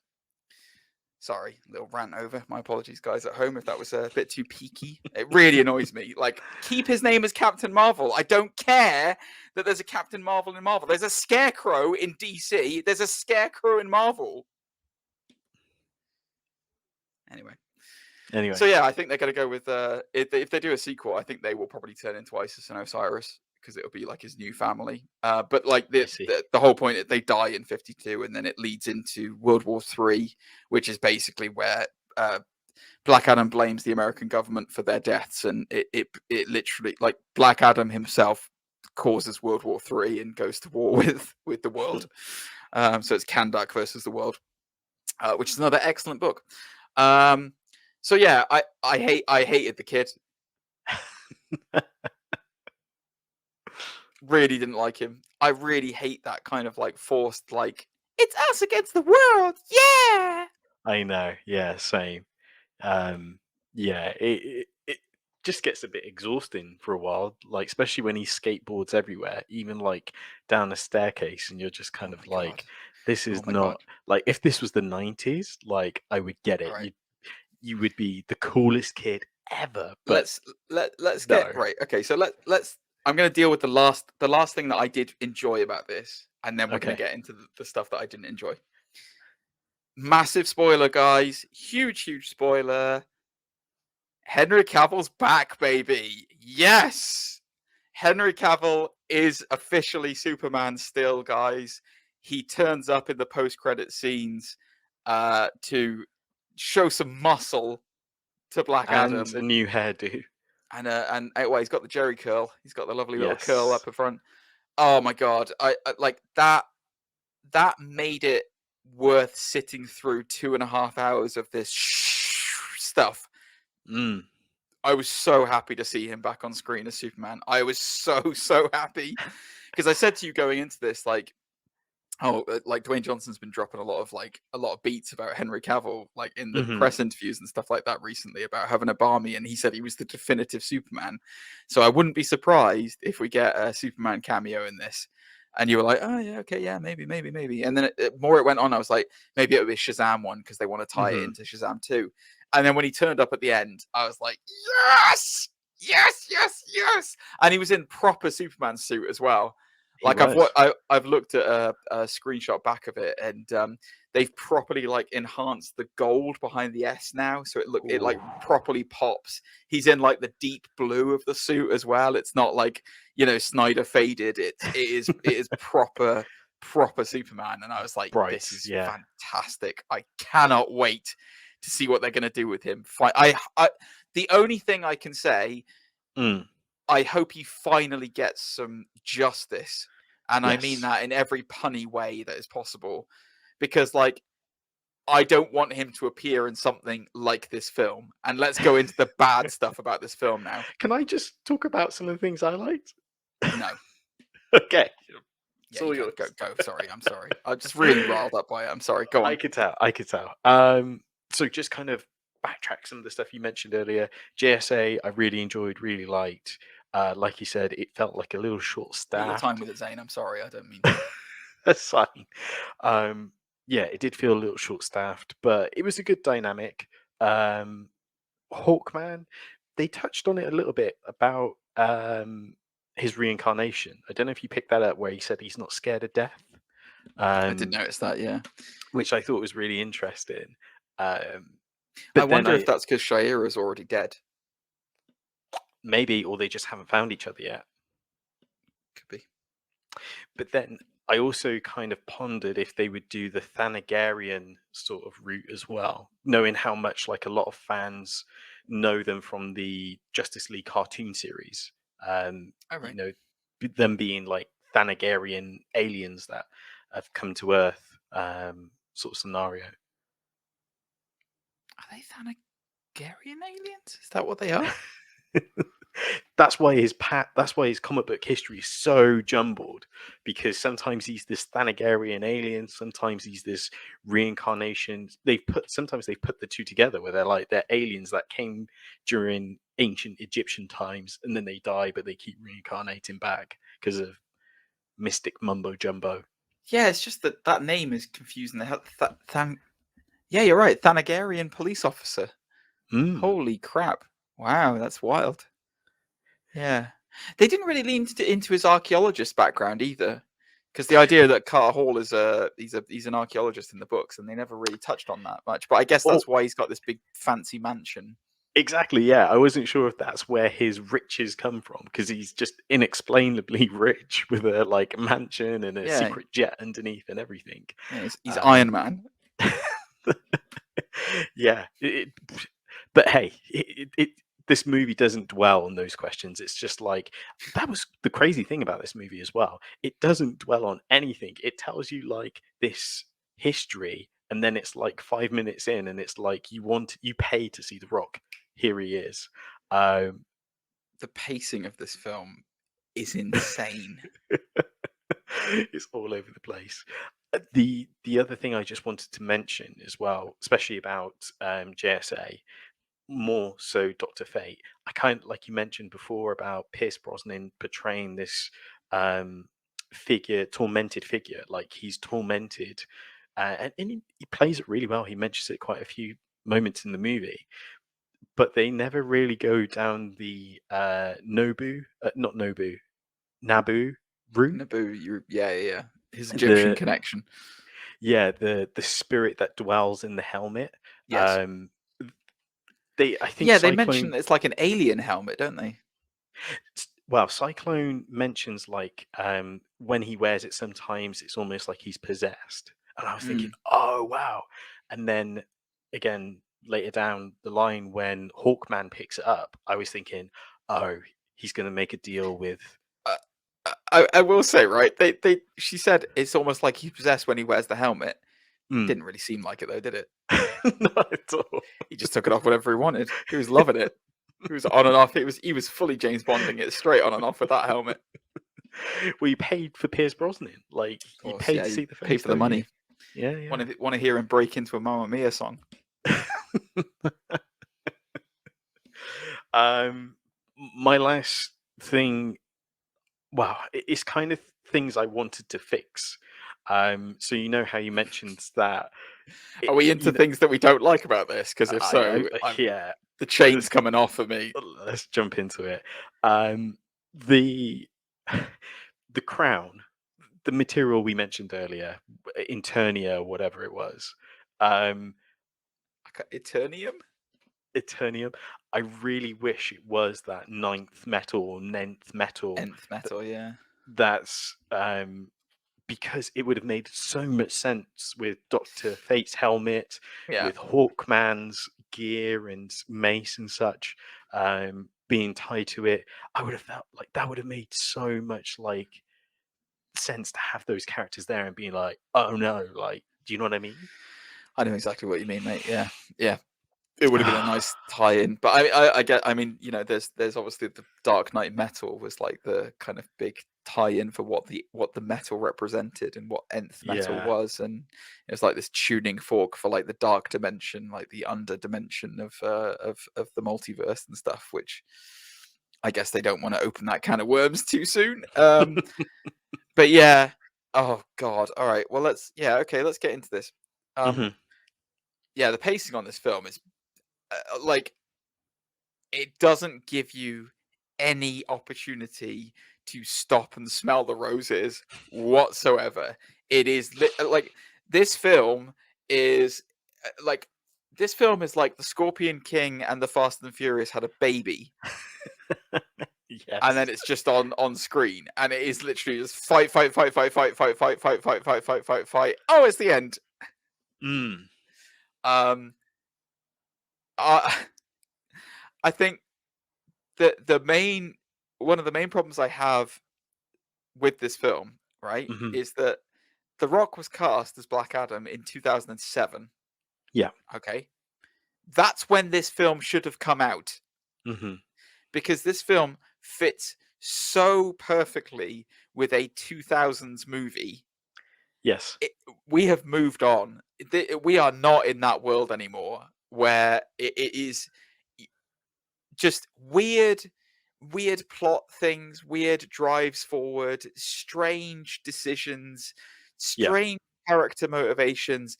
Sorry, little rant over. My apologies, guys at home, if that was a bit too peaky. It really annoys me. Like, keep his name as Captain Marvel. I don't care that there's a Captain Marvel in Marvel. There's a Scarecrow in DC. There's a Scarecrow in Marvel. Anyway. So yeah, I think they're going to go with if they do a sequel, I think they will probably turn into Isis and Osiris because it'll be like his new family. But like the whole point is they die in 52, and then it leads into World War III, which is basically where Black Adam blames the American government for their deaths, and it literally, like, Black Adam himself causes World War III and goes to war with the world. So it's Kandak versus the world, which is another excellent book. So yeah, I hated the kid. Really didn't like him. I really hate that kind of like forced, like, it's us against the world. Yeah. I know. Yeah, same. Yeah, it just gets a bit exhausting for a while, like especially when he skateboards everywhere, even like down a staircase, and you're just kind of like, God. this is my not God. like, if this was the 90s, like I would get it. Right. You would be the coolest kid ever. But let's get right. Okay, so let's. I'm going to deal with the last thing that I did enjoy about this, and then we're going to get into the stuff that I didn't enjoy. Massive spoiler, guys! Huge spoiler. Henry Cavill's back, baby. Yes, Henry Cavill is officially Superman still, guys. he turns up in the post-credit scenes to show some muscle to Black And Adam, a new hairdo. and well, he's got the Jerry curl. He's got the lovely little curl Yes. up in front. Oh my god, I like that. That made it worth sitting through 2.5 hours of this stuff. Mm. I was so happy to see him back on screen as Superman. I was so happy because I said to you going into this, like, oh, like Dwayne Johnson's been dropping a lot of beats about Henry Cavill, like in the Mhm. press interviews and stuff like that recently about having a Barmy, and he said he was the definitive Superman. So I wouldn't be surprised if we get a Superman cameo in this. And you were like, oh yeah, okay, yeah, maybe. And then more it went on, I was like, maybe it'll be a Shazam one because they want to tie it Mhm. into Shazam 2. And then when he turned up at the end, I was like, yes. And he was in proper Superman suit as well. He Like was. I've looked at a screenshot back of it, and they've properly like enhanced the gold behind the S now, so it like Ooh. properly pops. He's in like the deep blue of the suit as well. It's not like, you know, Snyder faded. It is proper Superman, and I was like, Bright, this is yeah. fantastic. I cannot wait to see what they're going to do with him. The only thing I can say, Mm. I hope he finally gets some justice. And I mean Yes. that in every punny way that is possible. Because, like, I don't want him to appear in something like this film. And let's go into the bad stuff about this film now. Can I just talk about some of the things I liked? No. Okay. It's Yeah, all you yours. go. Sorry, I'm sorry. I'm just really riled up by it. I'm sorry. Go on. I could tell. So just kind of backtrack some of the stuff you mentioned earlier. JSA, I really enjoyed, really liked. Like you said, it felt like a little Take your short-staffed. time with it, Zane. I'm sorry. I don't mean to. That's fine. Yeah, it did feel a little short-staffed, but it was a good dynamic. Hawkman, they touched on it a little bit about his reincarnation. I don't know if you picked that up, where he said he's not scared of death. I did notice that, yeah. Which I thought was really interesting. I But then wonder if that's because Shaira's already dead. maybe, or they just haven't found each other yet. Could be. But then I also kind of pondered if they would do the Thanagarian sort of route as well, knowing how much like a lot of fans know them from the Justice League cartoon series. All right. You know, them being like Thanagarian aliens that have come to Earth, sort of scenario. Are they Thanagarian aliens? Is that what they are? That's why his comic book history is so jumbled, because sometimes he's this Thanagarian alien, sometimes he's this reincarnation. Sometimes they've put the two together, where they're aliens that came during ancient Egyptian times, and then they die, but they keep reincarnating back because of mystic mumbo jumbo. Yeah, it's just that name is confusing. They have yeah, you're right. Thanagarian police officer. Holy crap! Wow, that's wild. Yeah, they didn't really lean into his archaeologist background either, because the idea that Carter Hall is he's an archaeologist in the books, and they never really touched on that much. But I guess that's why he's got this big fancy mansion. Exactly, yeah. I wasn't sure if that's where his riches come from, because he's just inexplainably rich with a like mansion and a secret jet underneath and everything. Yeah, he's Iron Man. Yeah, but hey, this movie doesn't dwell on those questions. It's just like, that was the crazy thing about this movie as well. It doesn't dwell on anything. It tells you like this history, and then it's like 5 minutes in, and it's like you pay to see The Rock. Here he is. The pacing of this film is insane. It's all over the place. The other thing I just wanted to mention as well, especially about JSA, more so Dr. Fate, I kind of, like you mentioned before about Pierce Brosnan portraying this tormented figure, like he's tormented, and he plays it really well. He mentions it quite a few moments in the movie, but they never really go down the Nabu route. Naboo, yeah. His Egyptian connection. Yeah, the spirit that dwells in the helmet. Yes. They mention it's like an alien helmet, don't they? Well, Cyclone mentions like when he wears it, sometimes it's almost like he's possessed. And I was thinking, Mm. oh wow. And then again, later down the line, when Hawkman picks it up, I was thinking, oh, he's going to make a deal with. I will say, right? She said it's almost like he's possessed when he wears the helmet. Didn't really seem like it though, did it? Not at all. He just took it off whenever he wanted. He was loving it. He was on and off. He was fully James Bonding it straight on and off with that helmet. Well, you paid for Pierce Brosnan. Like, you paid to see the face. Pay for the money. You? Yeah, yeah. Want to hear him break into a Mamma Mia song? My last thing, well, it's kind of things I wanted to fix. So you know how you mentioned that. Are we into things that we don't like about this? Because if so, yeah, the chain's coming off for me. Let's jump into it. The crown, the material we mentioned earlier, Eternia, whatever it was. Eternium? Eternium. I really wish it was that ninth metal or nth metal. Nth metal, yeah. That's because it would have made so much sense with Dr. Fate's helmet, with Hawkman's gear and mace and such being tied to it. I would have felt like that would have made so much like sense to have those characters there and being like, oh no, like, do you know what I mean? I know exactly what you mean, mate. Yeah, yeah. It would have been a nice tie-in, but I get. I mean, you know, there's obviously the Dark Knight metal was like the kind of big tie-in for what the metal represented and what nth metal was, and it was like this tuning fork for like the dark dimension, like the under dimension of the multiverse and stuff. Which I guess they don't want to open that can of worms too soon. But yeah. Oh God. All right. Well, let's get into this. Yeah, the pacing on this film is like, it doesn't give you any opportunity to stop and smell the roses whatsoever. It is like this film is like the Scorpion King and the Fast and Furious had a baby. Yes. And then it's just on screen, and it is literally just fight. Oh, it's the end. I think one of the main problems I have with this film, right, is that The Rock was cast as Black Adam in 2007. Yeah. Okay. That's when this film should have come out. Because this film fits so perfectly with a 2000s movie. Yes. We have moved on. We are not in that world anymore where it is just weird plot things, weird drives forward, strange decisions, strange character motivations,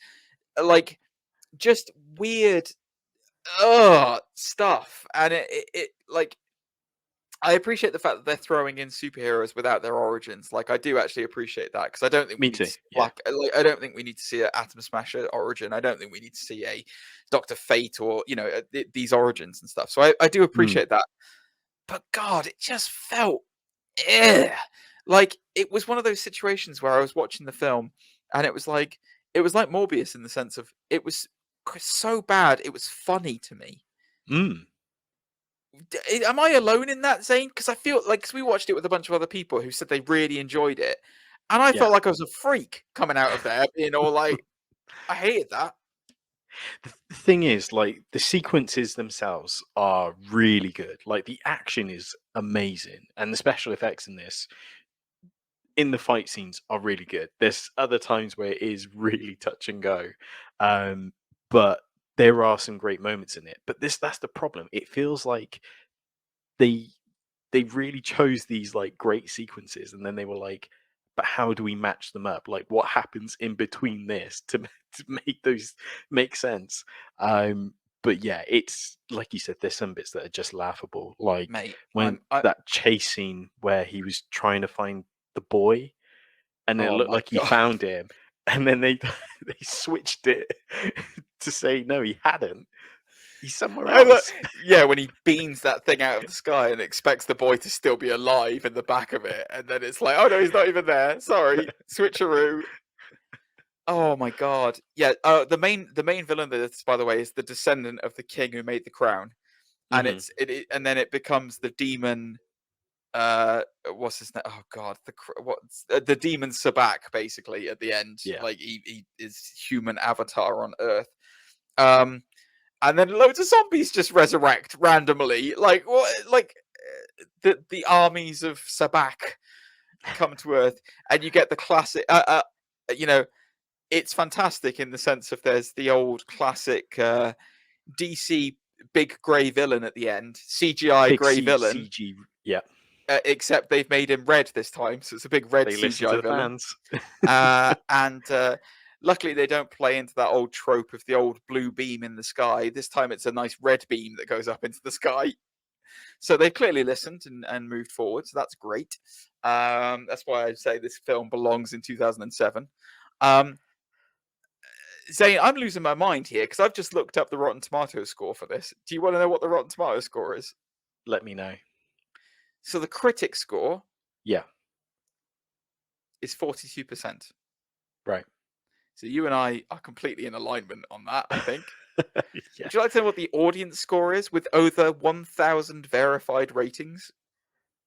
like just weird stuff. And it like, I appreciate the fact that they're throwing in superheroes without their origins. Like, I do actually appreciate that, because I don't think we need to see I don't think we need to see an Atom Smasher origin. I don't think we need to see a Dr. Fate or, you know, these origins and stuff. So I do appreciate that. But God, it just felt like it was one of those situations where I was watching the film and it was like Morbius, in the sense of it was so bad it was funny to me. Am I alone in that, Zane? Because I feel like, we watched it with a bunch of other people who said they really enjoyed it, and I felt like I was a freak coming out of there, being all like, I hated that. The thing is, like, the sequences themselves are really good. Like, the action is amazing, and the special effects in this, in the fight scenes, are really good. There's other times where it is really touch and go, but there are some great moments in it. But that's the problem. It feels like they really chose these like great sequences, and then they were like, but how do we match them up? Like, what happens in between this to make those make sense? But yeah, it's like you said, there's some bits that are just laughable. Like, mate, when that chase scene where he was trying to find the boy, and it looked like he found him, and then they switched it to say no, he hadn't. He's somewhere I lo- else. yeah, when he beams that thing out of the sky and expects the boy to still be alive in the back of it, and then it's like, oh no, he's not even there. Sorry, switcheroo. Oh my god. Yeah, the main villain of this, by the way, is the descendant of the king who made the crown. And and then it becomes the demon what's his name? Oh god, the demon Sabak basically at the end. Yeah. Like he is human avatar on Earth. And then loads of zombies just resurrect randomly. Like what like the armies of Sabak come to Earth, and you get the classic you know, it's fantastic in the sense of there's the old classic DC big grey villain at the end, CGI Big grey villain. CG, yeah. Except they've made him red this time, so it's a big red They listen CGI to the villain. fans. And luckily they don't play into that old trope of the old blue beam in the sky. This time it's a nice red beam that goes up into the sky. So they clearly listened and moved forward. So that's great. That's why I say this film belongs in 2007. Zane, I'm losing my mind here because I've just looked up the Rotten Tomatoes score for this. Do you want to know what the Rotten Tomatoes score is? Let me know. So the critic score, yeah, is 42%. Right. So you and I are completely in alignment on that, I think. yeah. Would you like to know what the audience score is with over 1,000 verified ratings?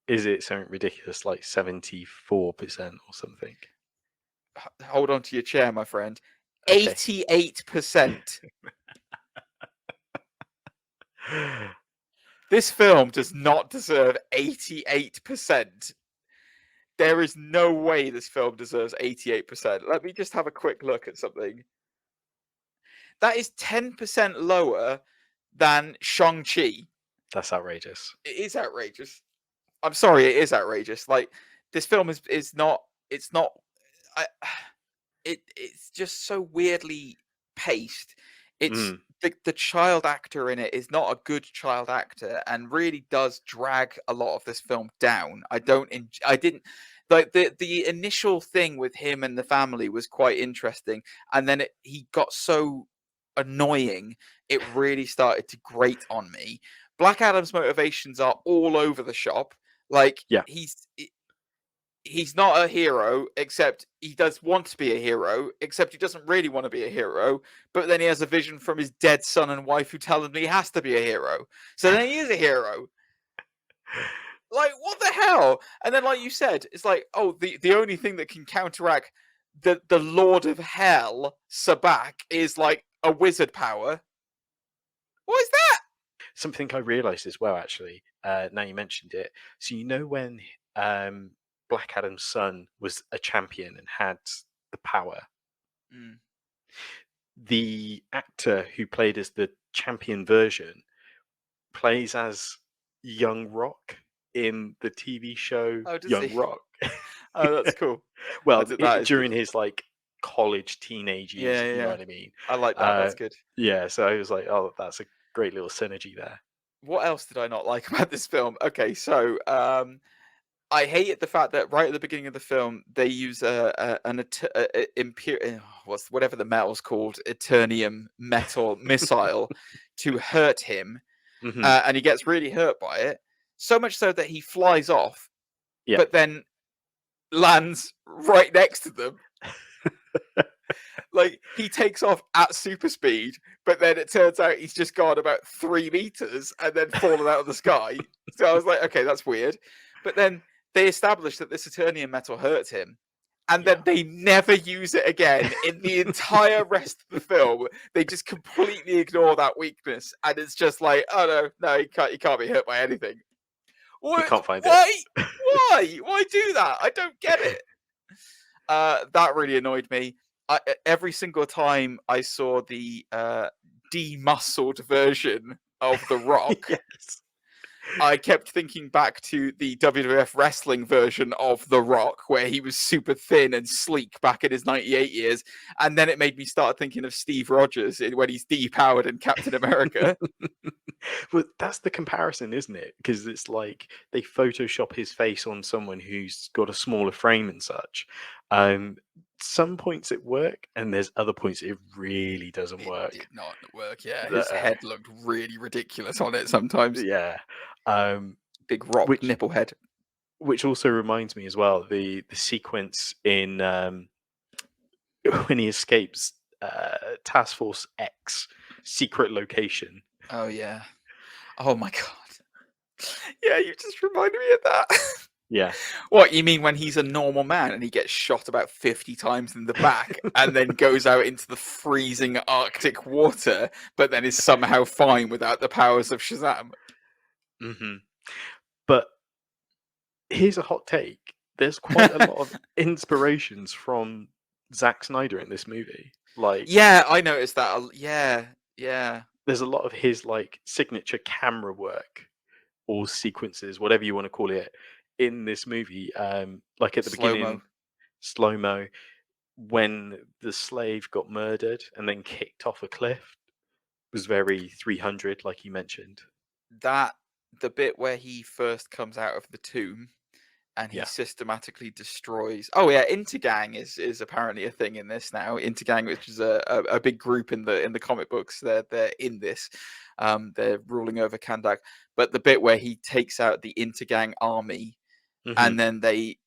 Is it something ridiculous like 74% or something? Hold on to your chair, my friend. Okay. 88%. This film does not deserve 88%. There is no way this film deserves 88%. Let me just have a quick look at something. That is 10% lower than Shang-Chi. That's outrageous. It is outrageous. I'm sorry, it is outrageous. Like, this film is not. It's not. It's just so weirdly paced. It's the child actor in it is not a good child actor and really does drag a lot of this film down. I didn't like the initial thing with him and the family was quite interesting, and then he got so annoying it really started to grate on me. Black Adam's motivations are all over the shop. Like, yeah, he's not a hero, except he does want to be a hero, except he doesn't really want to be a hero. But then he has a vision from his dead son and wife who tell him he has to be a hero. So then he is a hero. Like, what the hell? And then, like you said, it's like, oh, the only thing that can counteract the Lord of Hell, Sabak, is like a wizard power. What is that? Something I realised as well, actually, now you mentioned it. So you know when Black Adam's son was a champion and had the power. The actor who played as the champion version plays as Young Rock in the TV show Young Rock. Oh, that's cool. Well, during his like college teenage years, if you know what I mean. I like that. That's good. Yeah, so I was like, oh, that's a great little synergy there. What else did I not like about this film? Okay, so I hated the fact that right at the beginning of the film they use whatever the metal's called, Eternium metal missile to hurt him, and he gets really hurt by it. So much so that he flies off, but then lands right next to them. Like, he takes off at super speed, but then it turns out he's just gone about 3 meters and then fallen out of the sky. So I was like, okay, that's weird. But then they establish that this Eternium metal hurts him, and then they never use it again in the entire rest of the film. They just completely ignore that weakness, and it's just like, oh no, he can't be hurt by anything. You can't find it. Why do that? I don't get it. That really annoyed me. Every single time I saw the de-muscled version of The Rock, I kept thinking back to the WWF wrestling version of The Rock, where he was super thin and sleek back in his 98 years. And then it made me start thinking of Steve Rogers when he's depowered in Captain America. Well, that's the comparison, isn't it? Because it's like they Photoshop his face on someone who's got a smaller frame and such. some points it work, and there's other points it really doesn't It work. did not work. Yeah, his The- head looked really ridiculous on it sometimes. yeah. Um, Big rock which nipple head. which also reminds me as well the sequence in when he escapes Task Force X secret location. Oh yeah. Oh my god. Yeah, you just reminded me of that. Yeah. What, you mean when he's a normal man and he gets shot about 50 times in the back and then goes out into the freezing Arctic water, but then is somehow fine without the powers of Shazam? Hmm. But here's a hot take. There's quite a lot of inspirations from Zack Snyder in this movie. Like, Yeah, I noticed that. Yeah. there's a lot of his like signature camera work or sequences, whatever you want to call it, in this movie. Like at the Slow-mo. beginning, slow mo, when the slave got murdered and then kicked off a cliff, was very 300, like you mentioned. The bit where he first comes out of the tomb and he Yeah. systematically destroys. Oh yeah, Intergang is apparently a thing in this now. Intergang, which is a big group in the comic books, they're in this. They're ruling over Kandak. But the bit where he takes out the Intergang army, and then they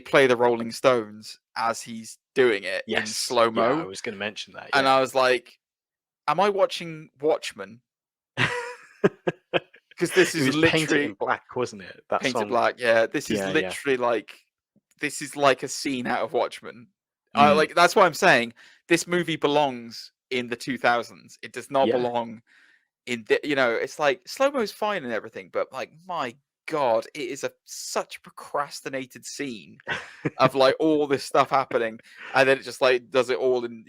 play the Rolling Stones as he's doing it in Yes. slow mo. Yeah, I was going to mention that. And I was like, "Am I watching Watchmen?" Because this It is was literally Painted in Black, wasn't it? That Painted song. Black. Yeah, this is Yeah, literally like this is like a scene out of Watchmen. Mm. Like that's why I'm saying this movie belongs in the 2000s. It does not Yeah. belong in the, it's like slow-mo is fine and everything, but like my god, it is such a procrastinated scene of like all this stuff happening, and then it just like does it all in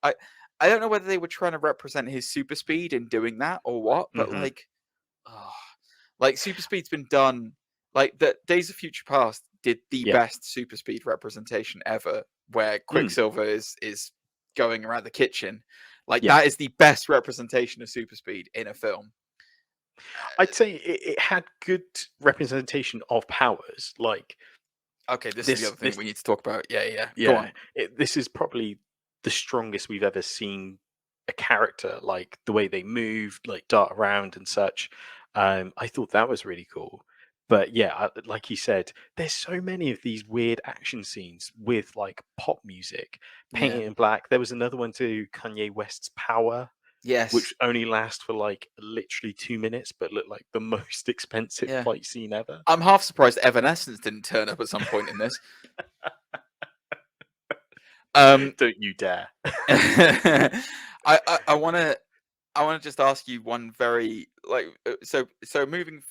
I don't know whether they were trying to represent his super speed in doing that or what, but like super speed's been done. Like the Days of Future Past did the Yeah. best super speed representation ever, where Quicksilver is going around the kitchen. Like Yeah. that is the best representation of super speed in a film. I'd say it had good representation of powers. Like, Okay, this is the other thing we need to talk about. Yeah. Go yeah, on. this is probably the strongest we've ever seen a character, like the way they move, like dart around and such. I thought that was really cool. But yeah, like you said, there's so many of these weird action scenes with like pop music, Painted in Black. There was another one too, Kanye West's Power, Yes. which only lasts for like literally 2 minutes, but looked like the most expensive Yeah. fight scene ever. I'm half surprised Evanescence didn't turn up at some point in this. Don't you dare. I want to just ask you one very so moving.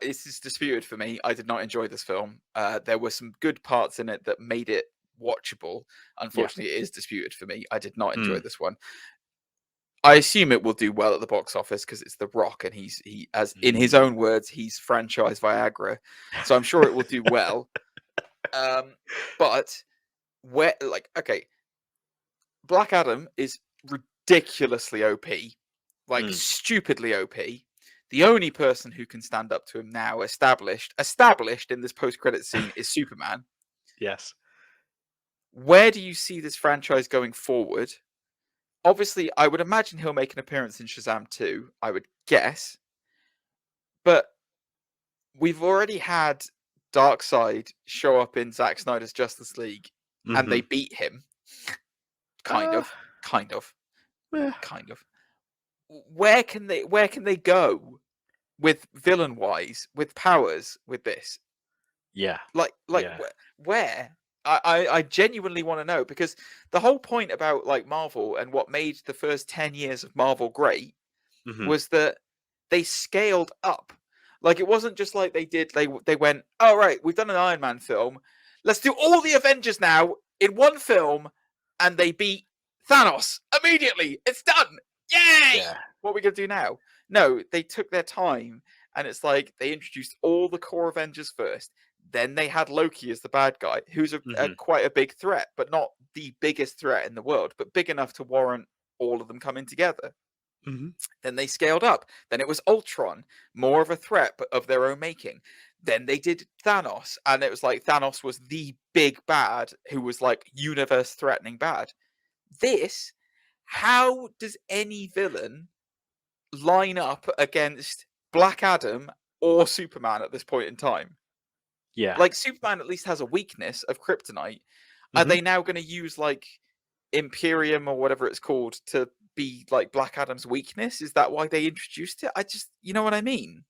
This is disputed for me. I did not enjoy this film. There were some good parts in it that made it watchable. Unfortunately, it is disputed for me. I did not enjoy this one. I assume it will do well at the box office because it's The Rock, and he as in his own words, he's franchise Viagra, so I'm sure it will do well. But Black Adam is ridiculously OP, like stupidly OP. The only person who can stand up to him now, established in this post-credit scene, is Superman. Yes. Where do you see this franchise going forward? Obviously, I would imagine he'll make an appearance in Shazam 2, I would guess. But we've already had Darkseid show up in Zack Snyder's Justice League, and they beat him. Kind of. Where can they go with villain-wise, with powers, with this? Yeah. Where? I genuinely want to know, because the whole point about like Marvel and what made the first 10 years of Marvel great was that they scaled up. Like it wasn't just like they went, oh right, we've done an Iron Man film, let's do all the Avengers now in one film, and they beat Thanos immediately. It's done. Yay! Yeah. What are we gonna do now? No, they took their time, and it's like they introduced all the core Avengers first. Then they had Loki as the bad guy, who's quite a big threat, but not the biggest threat in the world, but big enough to warrant all of them coming together. Hmm. Then they scaled up. Then it was Ultron, more of a threat, but of their own making. Then they did Thanos, and it was like Thanos was the big bad who was like universe threatening bad. This, how does any villain line up against Black Adam or Superman at this point in time? Yeah. Like, Superman at least has a weakness of kryptonite. Are Hmm. they now going to use like Imperium or whatever it's called to be like Black Adam's weakness? Is that why they introduced it? I just, you know what I mean?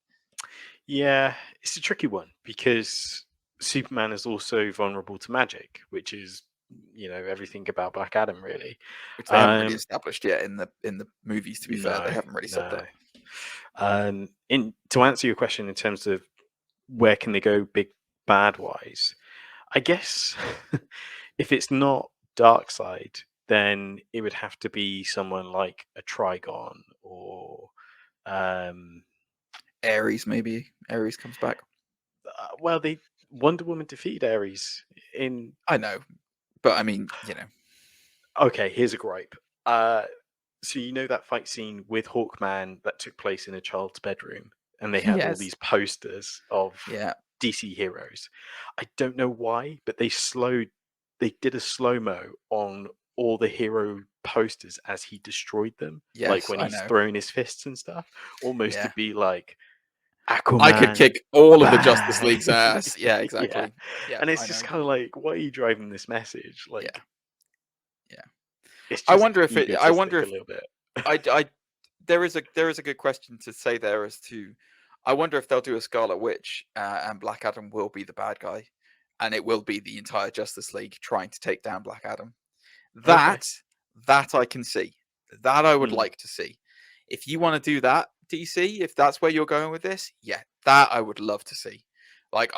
Yeah, it's a tricky one because Superman is also vulnerable to magic, which is, everything about Black Adam, really. Which they haven't really Um, established yet in the movies. To be fair, they no, haven't really said no. that. In to answer your question in terms of where can they go big bad wise, I guess if it's not Darkseid, then it would have to be someone like a Trigon or um, Ares, maybe Ares comes back. well, they Wonder Woman defeated Ares in. I know, but I mean, Okay, here's a gripe. So that fight scene with Hawkman that took place in a child's bedroom, and they had all yes, these posters of yeah, DC heroes. I don't know why, but they did a slow-mo on all the hero posters as he destroyed them, like yes, when I he's know. throwing his fists and stuff, almost to Yeah, be like I could Aquaman. kick all of the Justice Bang! League's ass. Yeah, Yeah, exactly. Yeah, and it's I just know. kind of like, why are you driving this message? Yeah, Like, yeah. it's I just wonder if it. I wonder egotistic a if little bit. I. There is a good question to say there as to. I wonder if they'll do a Scarlet Witch and Black Adam will be the bad guy, and it will be the entire Justice League trying to take down Black Adam. Okay. That I can see. That I would Mm. like to see. If you want to do that, DC, if that's where you're going with this, yeah, that I would love to see. Like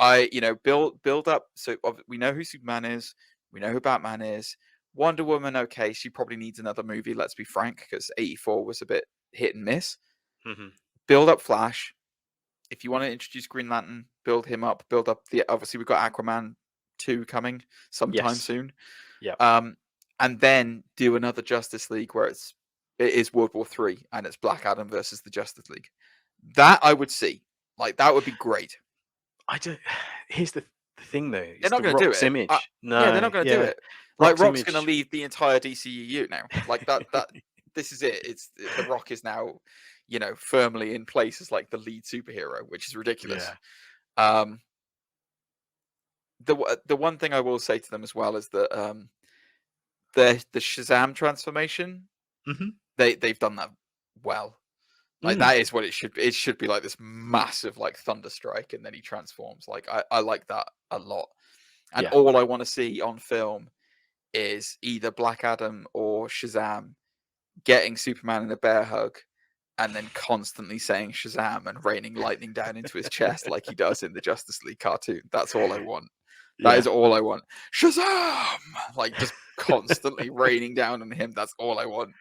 build up. So we know who Superman is. We know who Batman is. Wonder Woman, okay, she probably needs another movie. Let's be frank, because 84 was a bit hit and miss. Hmm. Build up Flash. If you want to introduce Green Lantern, build him up. Build up the obviously we've got Aquaman 2 coming sometime Yes. soon. Yeah. And then do another Justice League where it is World War III and it's Black Adam versus the Justice League. That I would see. Like, that would be great. I don't. Here's the thing, though. They're It's not the going to do Rock's it. image. Yeah, they're No. not going to do Yeah. it. Like, Rock's Rock's image. going to leave the entire DCEU now. Like that. This is it. The Rock is now, firmly in place as like the lead superhero, which is ridiculous. Yeah. The one thing I will say to them as well is that the Shazam transformation, Hmm. they've done that well. Like, Mm. that is what it should be. It should be like this massive like thunder strike, and then he transforms. Like, I like that a lot. And Yeah. all I want to see on film is either Black Adam or Shazam getting Superman in a bear hug, and then constantly saying Shazam and raining lightning down into his chest like he does in the Justice League cartoon. That's all I want. That Yeah. is all I want. Shazam! Like, just constantly raining down on him. That's all I want.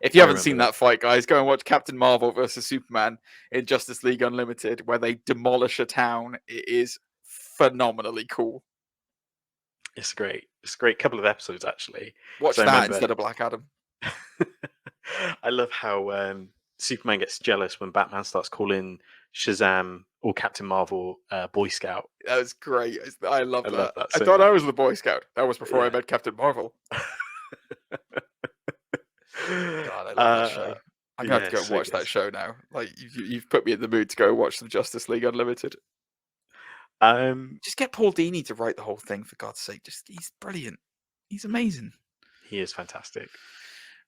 If you I haven't seen remember that fight, guys, go and watch Captain Marvel versus Superman in Justice League Unlimited, where they demolish a town. It is phenomenally cool. It's great. It's a great couple of episodes, actually. Watch I that remember- instead of Black Adam. I love how Superman gets jealous when Batman starts calling Shazam or Captain Marvel Boy Scout. That was great. I love I that. love that I so thought I much. was the Boy Scout. That was before I Yeah. met Captain Marvel. God, I love that show. I'm gonna have to go and watch that show now. Like, you've put me in the mood to go watch some Justice League Unlimited. Just get Paul Dini to write the whole thing, for God's sake. He's brilliant. He's amazing. He is fantastic.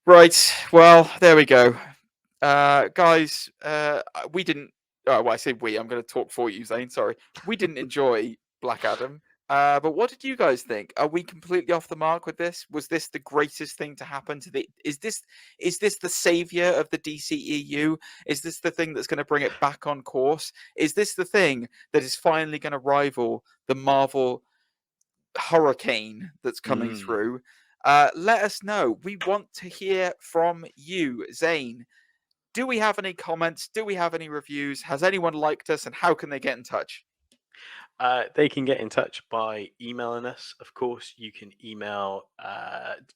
Right. Well, there we go. Guys, we didn't. Oh, well, I say we. I'm going to talk for you, Zane. Sorry. We didn't enjoy Black Adam. But what did you guys think? Are we completely off the mark with this? Was this the greatest thing to happen to the? Is this the savior of the DCEU? Is this the thing that's going to bring it back on course? Is this the thing that is finally going to rival the Marvel hurricane that's coming through? Let us know. We want to hear from you, Zane. Do we have any comments? Do we have any reviews? Has anyone liked us? And how can they get in touch? They can get in touch by emailing us. Of course, you can email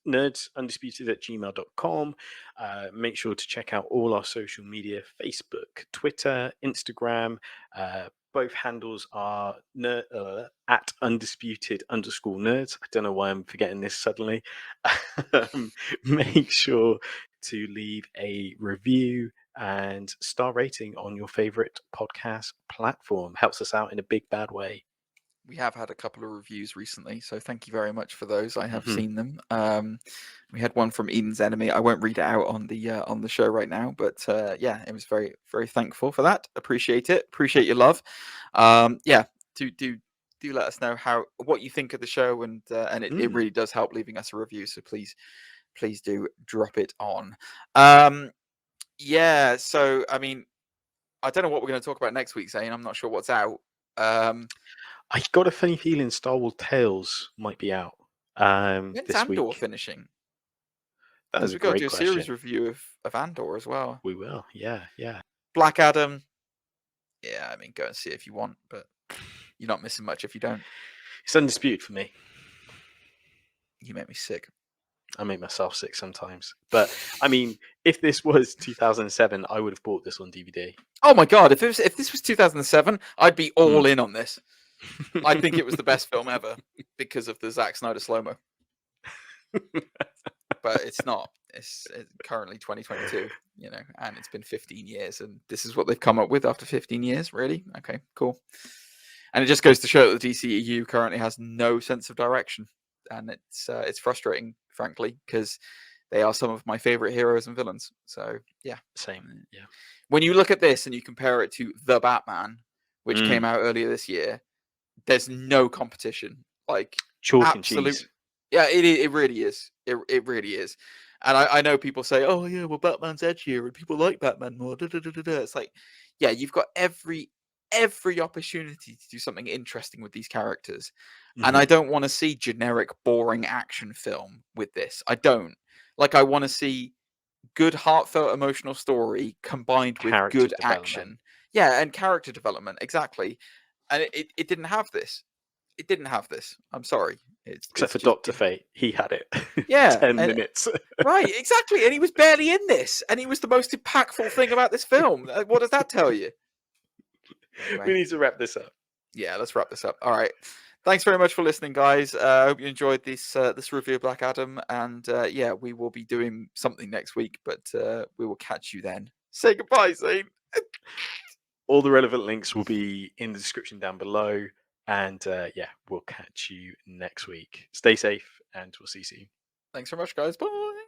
nerdsundisputed@gmail.com. Make sure to check out all our social media: Facebook, Twitter, Instagram. Both handles are at undisputed_nerds. I don't know why I'm forgetting this suddenly. Make sure to leave a review and star rating on your favorite podcast platform. Helps us out in a big bad way. We have had a couple of reviews recently, so thank you very much for those. I have seen them. We had one from Eden's Enemy. I won't read it out on the show right now, but yeah, it was very, very thankful for that. Appreciate it. Appreciate your love. Yeah, do let us know what you think of the show, and it really does help leaving us a review. So please do drop it on. Yeah, so I mean, I don't know what we're going to talk about next week, Zane. I'm not sure what's out. I got a funny feeling Star Wars Tales might be out When's this Andor week. finishing? That is Because a we've got to great do a question. series review of Andor as well. We will, yeah. Black Adam. Yeah, I mean, go and see it if you want, but you're not missing much if you don't. It's Undisputed for me. You make me sick. I make myself sick sometimes. But I mean, if this was 2007, I would have bought this on DVD. Oh my god! If this was 2007, I'd be all in on this. I think it was the best film ever because of the Zack Snyder slow-mo. But it's not. It's currently 2022, and it's been 15 years, and this is what they've come up with after 15 years. Really? Okay, cool. And it just goes to show that the DCEU currently has no sense of direction, and it's frustrating, frankly, because they are some of my favorite heroes and villains. So yeah, same. Yeah. When you look at this and you compare it to The Batman, which came out earlier this year, there's no competition. Like chalk and cheese. Yeah, it really is. It really is. And I know people say, "Oh yeah, well Batman's edgier and people like Batman more." It's like, yeah, you've got every opportunity to do something interesting with these characters, and I don't want to see generic, boring action film with this. I don't. Like, I want to see good, heartfelt, emotional story combined with good action. Yeah, and character development, exactly. And it didn't have this. It didn't have this. I'm sorry. Except for Dr. Fate, he had it. Yeah, 10 minutes. Right, exactly. And he was barely in this, and he was the most impactful thing about this film. What does that tell you? Anyway. We need to wrap this up. Yeah, let's wrap this up. All right. Thanks very much for listening, guys. I hope you enjoyed this review of Black Adam, and yeah, we will be doing something next week, but we will catch you then. Say goodbye, Zane. All the relevant links will be in the description down below, and yeah, we'll catch you next week. Stay safe, and we'll see you soon. Thanks very much, guys. Bye.